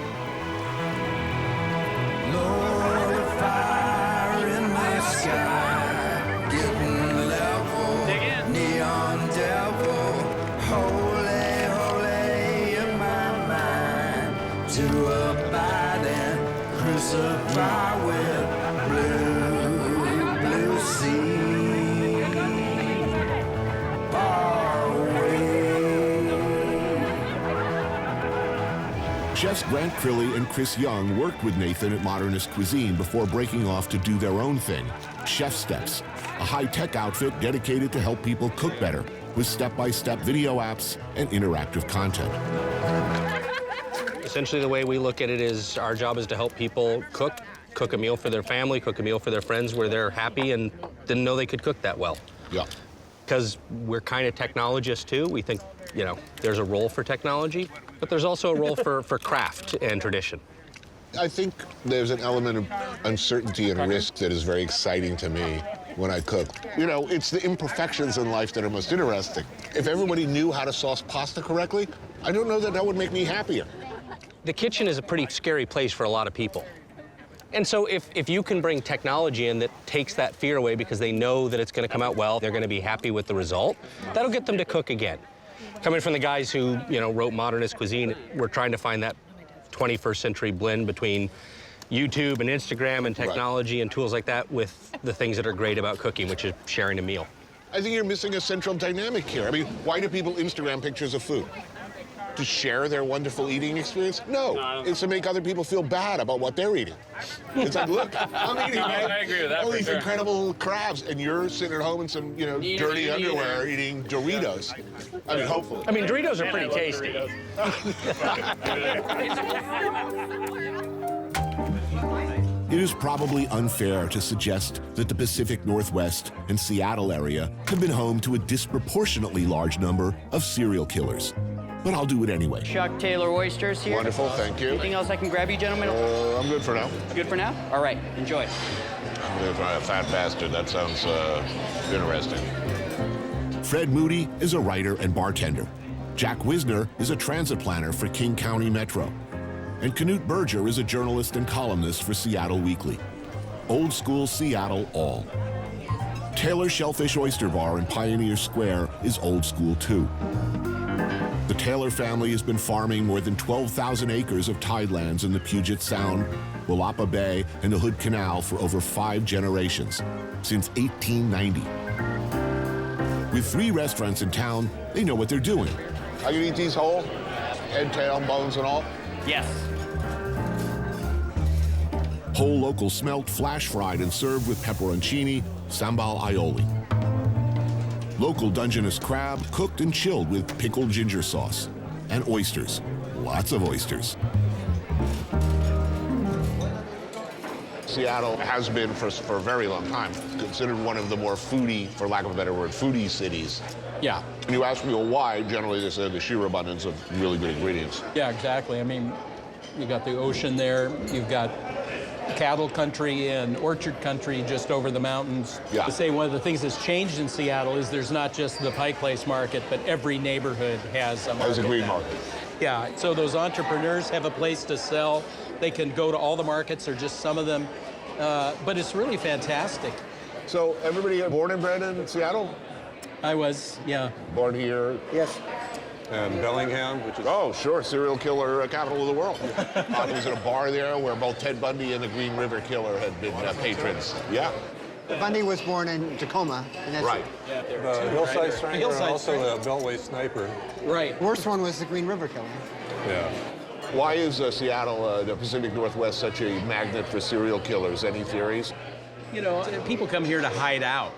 Lord of fire in the sky, getting level, neon devil, holy, holy in my mind, to abide and crucify with blue, blue sea, far away. Chefs Grant Crilly and Chris Young worked with Nathan at Modernist Cuisine before breaking off to do their own thing, Chef Steps, a high-tech outfit dedicated to help people cook better with step-by-step video apps and interactive content. Essentially, the way we look at it is our job is to help people cook a meal for their family, cook a meal for their friends where they're happy and didn't know they could cook that well. Yeah. Because we're kind of technologists, too. We think, you know, there's a role for technology, but there's also a role for craft and tradition. I think there's an element of uncertainty and risk that is very exciting to me when I cook. You know, it's the imperfections in life that are most interesting. If everybody knew how to sauce pasta correctly, I don't know that that would make me happier. The kitchen is a pretty scary place for a lot of people. And so if you can bring technology in that takes that fear away because they know that it's going to come out well, they're going to be happy with the result, that'll get them to cook again. Coming from the guys who, you know, wrote Modernist Cuisine, we're trying to find that 21st century blend between YouTube and Instagram and technology and tools like that with the things that are great about cooking, which is sharing a meal. I think you're missing a central dynamic here. I mean, why do people Instagram pictures of food? To share their wonderful eating experience? No, it's to make other people feel bad about what they're eating. It's like, look, I'm eating I agree with that all for these sure. incredible crabs, and you're sitting at home in some, you know, dirty underwear eating Doritos. I mean, hopefully. I mean, Doritos are pretty tasty. It is probably unfair to suggest that the Pacific Northwest and Seattle area have been home to a disproportionately large number of serial killers. But I'll do it anyway. Chuck Taylor oysters here. Wonderful, thank you. Anything else I can grab you, gentlemen? I'm good for now. Good for now? All right, enjoy. I'm gonna try a fat bastard. That sounds interesting. Fred Moody is a writer and bartender. Jack Wisner is a transit planner for King County Metro. And Knut Berger is a journalist and columnist for Seattle Weekly. Old school Seattle all. Taylor Shellfish Oyster Bar in Pioneer Square is old school too. The Taylor family has been farming more than 12,000 acres of tidelands in the Puget Sound, Willapa Bay, and the Hood Canal for over 5 generations, since 1890. With 3 restaurants in town, they know what they're doing. I can eat these whole, head, tail, bones, and all? Yes. Whole local smelt, flash fried and served with pepperoncini, sambal aioli. Local Dungeness crab cooked and chilled with pickled ginger sauce. And oysters. Lots of oysters. Seattle has been, for a very long time, considered one of the more foodie, for lack of a better word, foodie cities. Yeah. And you ask people why, generally they say the sheer abundance of really good ingredients. Yeah, exactly. I mean, you got the ocean there. You've got cattle country and orchard country just over the mountains. Yeah. To say one of the things that's changed in Seattle is there's not just the Pike Place market, but every neighborhood has a market. Has a green now. market. Yeah, so those entrepreneurs have a place to sell. They can go to all the markets or just some of them. but it's really fantastic. So everybody born and bred in Seattle? I was, yeah. Born here? Yes. And Bellingham, which is... Oh, sure, serial killer capital of the world. I was at a bar there where both Ted Bundy and the Green River Killer had been patrons. Yeah. Bundy was born in Tacoma. And that's Right. Yeah, The Hillside Strangler and also the Beltway Sniper. Right. Worst one was the Green River Killer. Yeah. Why is Seattle, the Pacific Northwest, such a magnet for serial killers? Any theories? You know, people come here to hide out.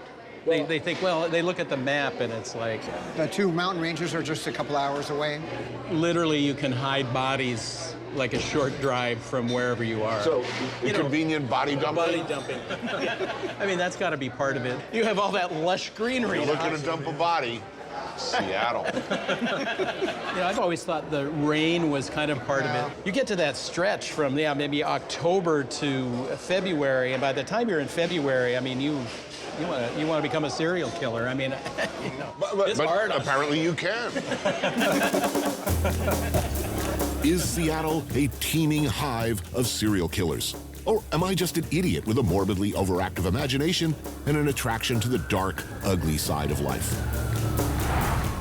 They think, well, they look at the map and it's like... The two mountain ranges are just a couple hours away. Literally, you can hide bodies like a short drive from wherever you are. So, convenient body dumping? Body dumping. I mean, that's got to be part of it. You have all that lush greenery. You're looking to dump a body. Seattle. You know, I've always thought the rain was kind of part of it. You get to that stretch from, maybe October to February, and by the time you're in February, I mean, you want to become a serial killer. I mean, you know, it's hard. Apparently you can. Is Seattle a teeming hive of serial killers? Or am I just an idiot with a morbidly overactive imagination and an attraction to the dark, ugly side of life?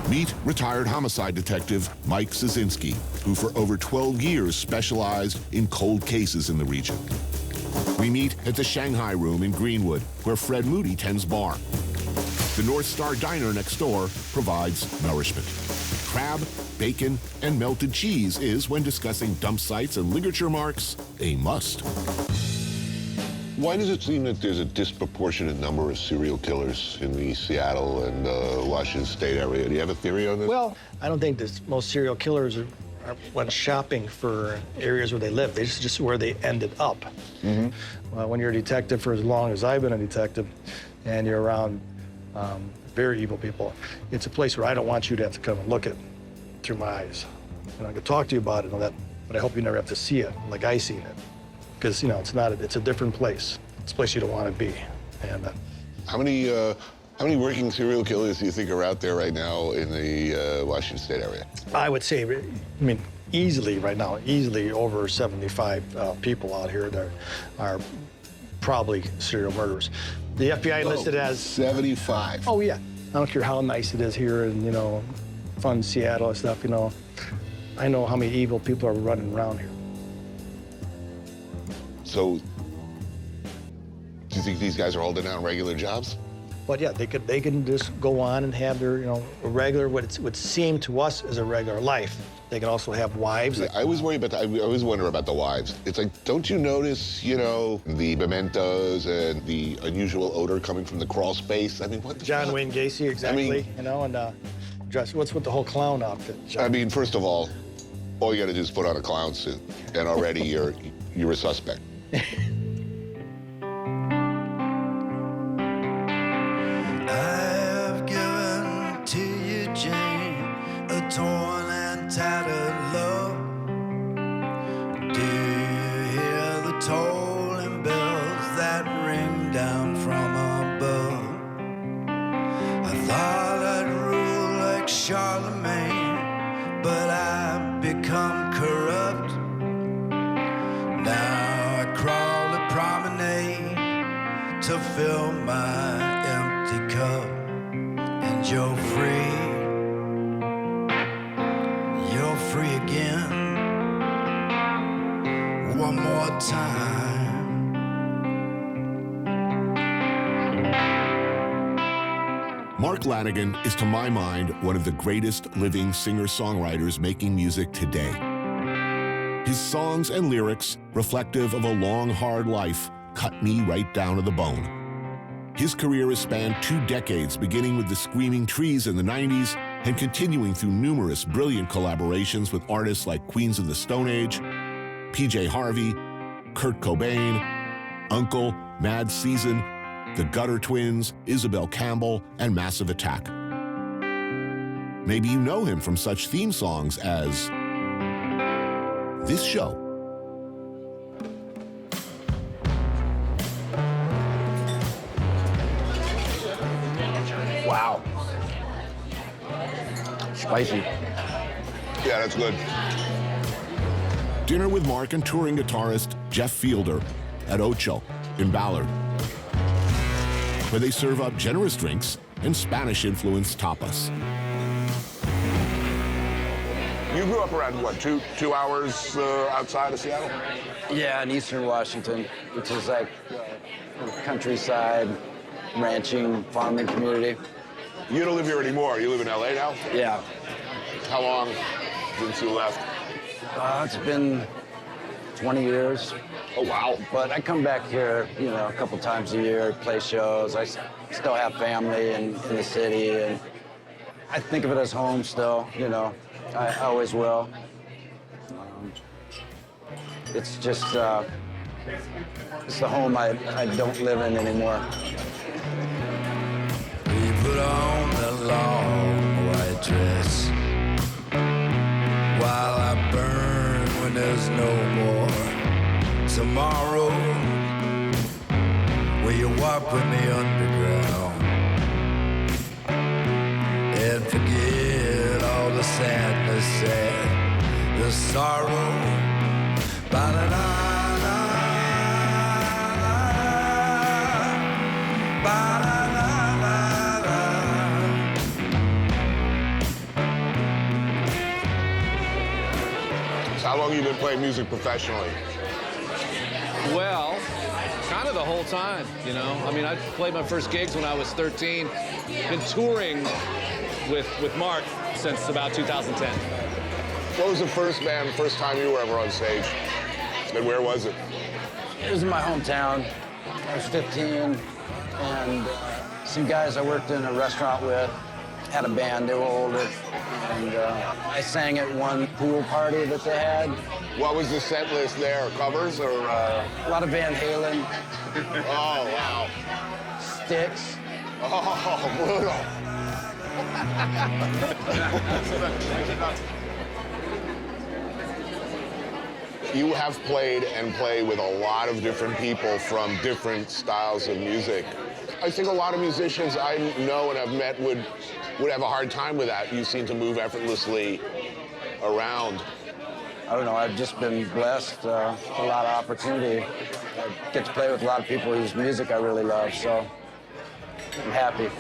Meet retired homicide detective Mike Szynski, who for over 12 years specialized in cold cases in the region. We meet at the Shanghai Room in Greenwood, where Fred Moody tends bar. The North Star Diner next door provides nourishment. Crab, bacon, and melted cheese is, when discussing dump sites and ligature marks, a must. Why does it seem that there's a disproportionate number of serial killers in the Seattle and Washington State area? Do you have a theory on this? Well, I don't think that most serial killers are when shopping for areas where they live. They just where they ended up. When you're a detective for as long as I've been a detective, and you're around very evil people, it's a place where I don't want you to have to come and look at through my eyes. And I could talk to you about it and all that, but I hope you never have to see it like I seen it. Because, you know, it's a different place. It's a place you don't want to be. And How many working serial killers do you think are out there right now in the Washington State area? I would say, I mean, easily right now, easily over 75 people out here that are probably serial murderers. The FBI listed as 75. Oh yeah. I don't care how nice it is here and, you know, fun Seattle and stuff, you know. I know how many evil people are running around here. So, do you think these guys are holding down regular jobs? But yeah, they can just go on and have their, you know, regular, what would seem to us as a regular life. They can also have wives. I always worry about I always wonder about the wives. It's like, don't you notice, you know, the mementos and the unusual odor coming from the crawl space? I mean, what the John fuck? Wayne Gacy, exactly, I mean, you know, and dress, what's with the whole clown outfit, John? I mean, first of all you gotta do is put on a clown suit, and already you're a suspect. I've given to you, Jane, a torn and tattered love. Do you hear the tolling bells that ring down from above? I thought I'd rule like Charlemagne, but I've become corrupt. Now I crawl the promenade to fill my empty cup, and you're free again, one more time. Mark Lanigan is, to my mind, one of the greatest living singer-songwriters making music today. His songs and lyrics, reflective of a long, hard life, cut me right down to the bone. His career has spanned 2 decades, beginning with the Screaming Trees in the 90s and continuing through numerous brilliant collaborations with artists like Queens of the Stone Age, PJ Harvey, Kurt Cobain, Uncle, Mad Season, The Gutter Twins, Isabel Campbell, and Massive Attack. Maybe you know him from such theme songs as this show. Wow. Spicy. Yeah, that's good. Dinner with Mark and touring guitarist Jeff Fielder at Ocho. in Ballard, where they serve up generous drinks and Spanish-influenced tapas. You grew up around, what, two hours outside of Seattle? Yeah, in eastern Washington, which is like countryside, ranching, farming community. You don't live here anymore. You live in LA now? Yeah. How long since you left? It's been 20 years. Oh, wow. But I come back here, you know, a couple times a year, play shows. I still have family in the city, and I think of it as home still, you know. I always will. It's just, it's the home I don't live in anymore. We put on the long white dress while I burn when there's no more tomorrow. Will you walk with me underground and forget all the sadness and the sorrow? Ba-da-da-da, ba-da-da-da-da. So how long have you been playing music professionally? Well, kind of the whole time, you know. I mean, I played my first gigs when I was 13. Been touring with Mark since about 2010. What was the first time you were ever on stage? And where was it? It was in my hometown. I was 15, and some guys I worked in a restaurant with had a band. They were older, and I sang at one pool party that they had. What was the set list there? Covers or? A lot of Van Halen. Oh, wow. Styx. Oh, brutal. You have played and play with a lot of different people from different styles of music. I think a lot of musicians I know and have met would have a hard time with that. You seem to move effortlessly around. I don't know, I've just been blessed with a lot of opportunity. I get to play with a lot of people whose music I really love, so I'm happy.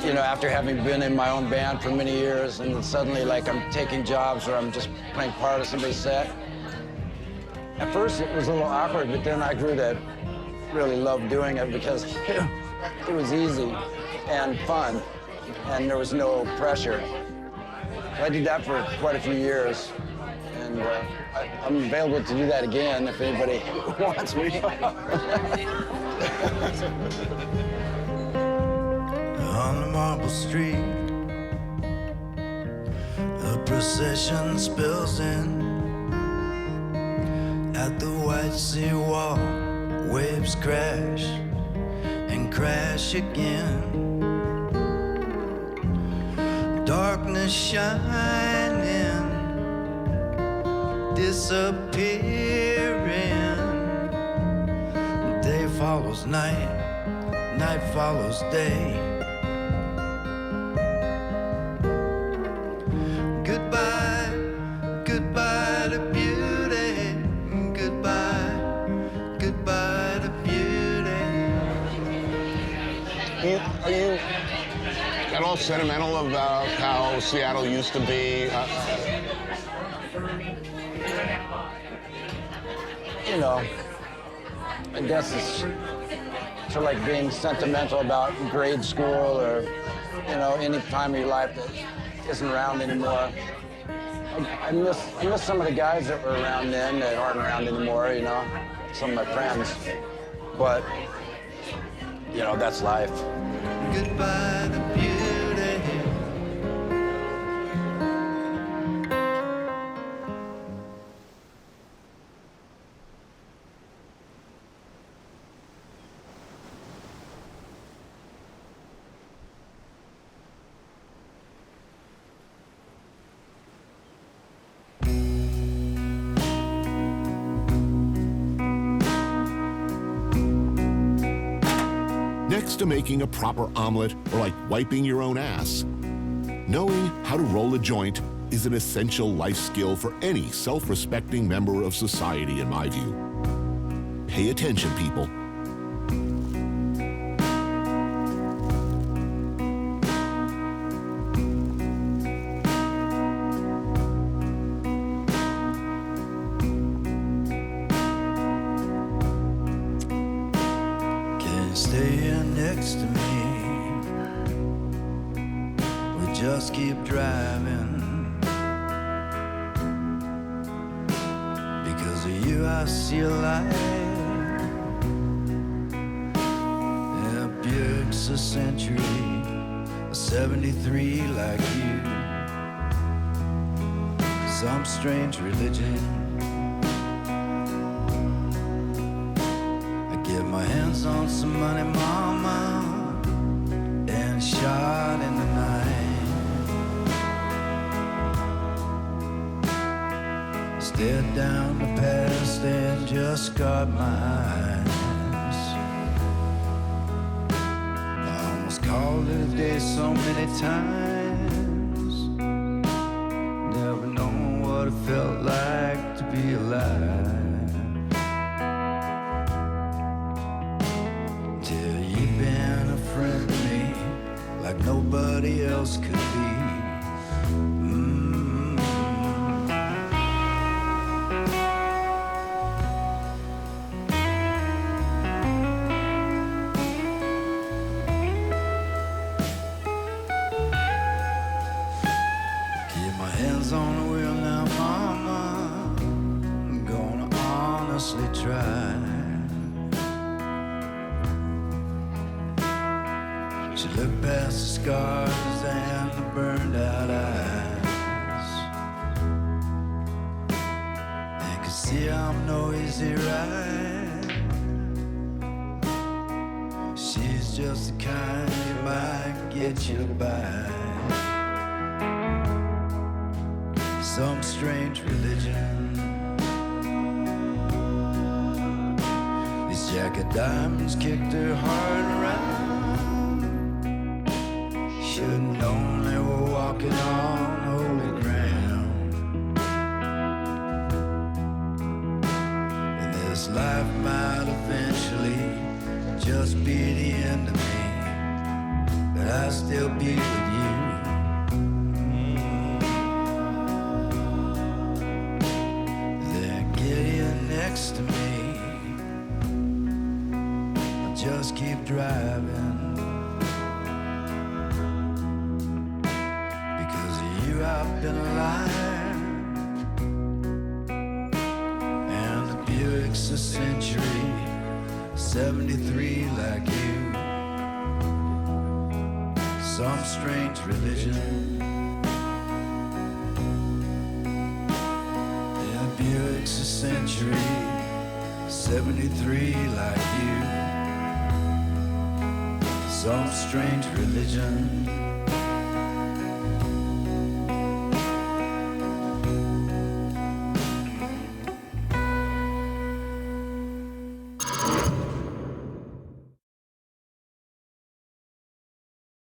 You know, after having been in my own band for many years, and then suddenly, like, I'm taking jobs where I'm just playing part of somebody's set. At first, it was a little awkward, but then I grew to really love doing it because it was easy and fun, and there was no pressure. I did that for quite a few years, and I'm available to do that again if anybody wants me. On the marble street, the procession spills in. At the white seawall, waves crash and crash again. Darkness shining, disappearing. Day follows night, night follows day. Goodbye, goodbye to beauty. Goodbye, goodbye to beauty. Are you at all sentimental about how Seattle used to be? You know, I guess it's sort of like being sentimental about grade school or, you know, any time of your life that isn't around anymore. I miss some of the guys that were around then that aren't around anymore, you know, some of my friends. But, you know, that's life. Goodbye to beauty. Next to making a proper omelet or like wiping your own ass, knowing how to roll a joint is an essential life skill for any self-respecting member of society, in my view. Pay attention, people. Can you stay here next to me? We just keep driving. Because of you, I see a light. Yeah, Buick's a Century, a 73 like you. Some strange religion. I get my hands on some money, mama, and shot in the night. Stared down the past and just got my eyes. I almost called it a day so many times. Never known what it felt like to be alive. Till you've been a friend to me like nobody else could be. On the wheel now, mama, I'm gonna honestly try. She looked past the scars and the burned out eyes, and could see I'm no easy ride. She's just the kind that might get you by. Some strange religion. These jacket diamonds kicked her heart around. Should've known they were walking on holy ground. And this life might eventually just be the end of me, but I'll still be with you. Next to me, I just keep driving. Because of you, I've been alive. And the Buick's a Century, 73 like you. Some strange religion. Buick's a Century, 73 like you. Some strange religion.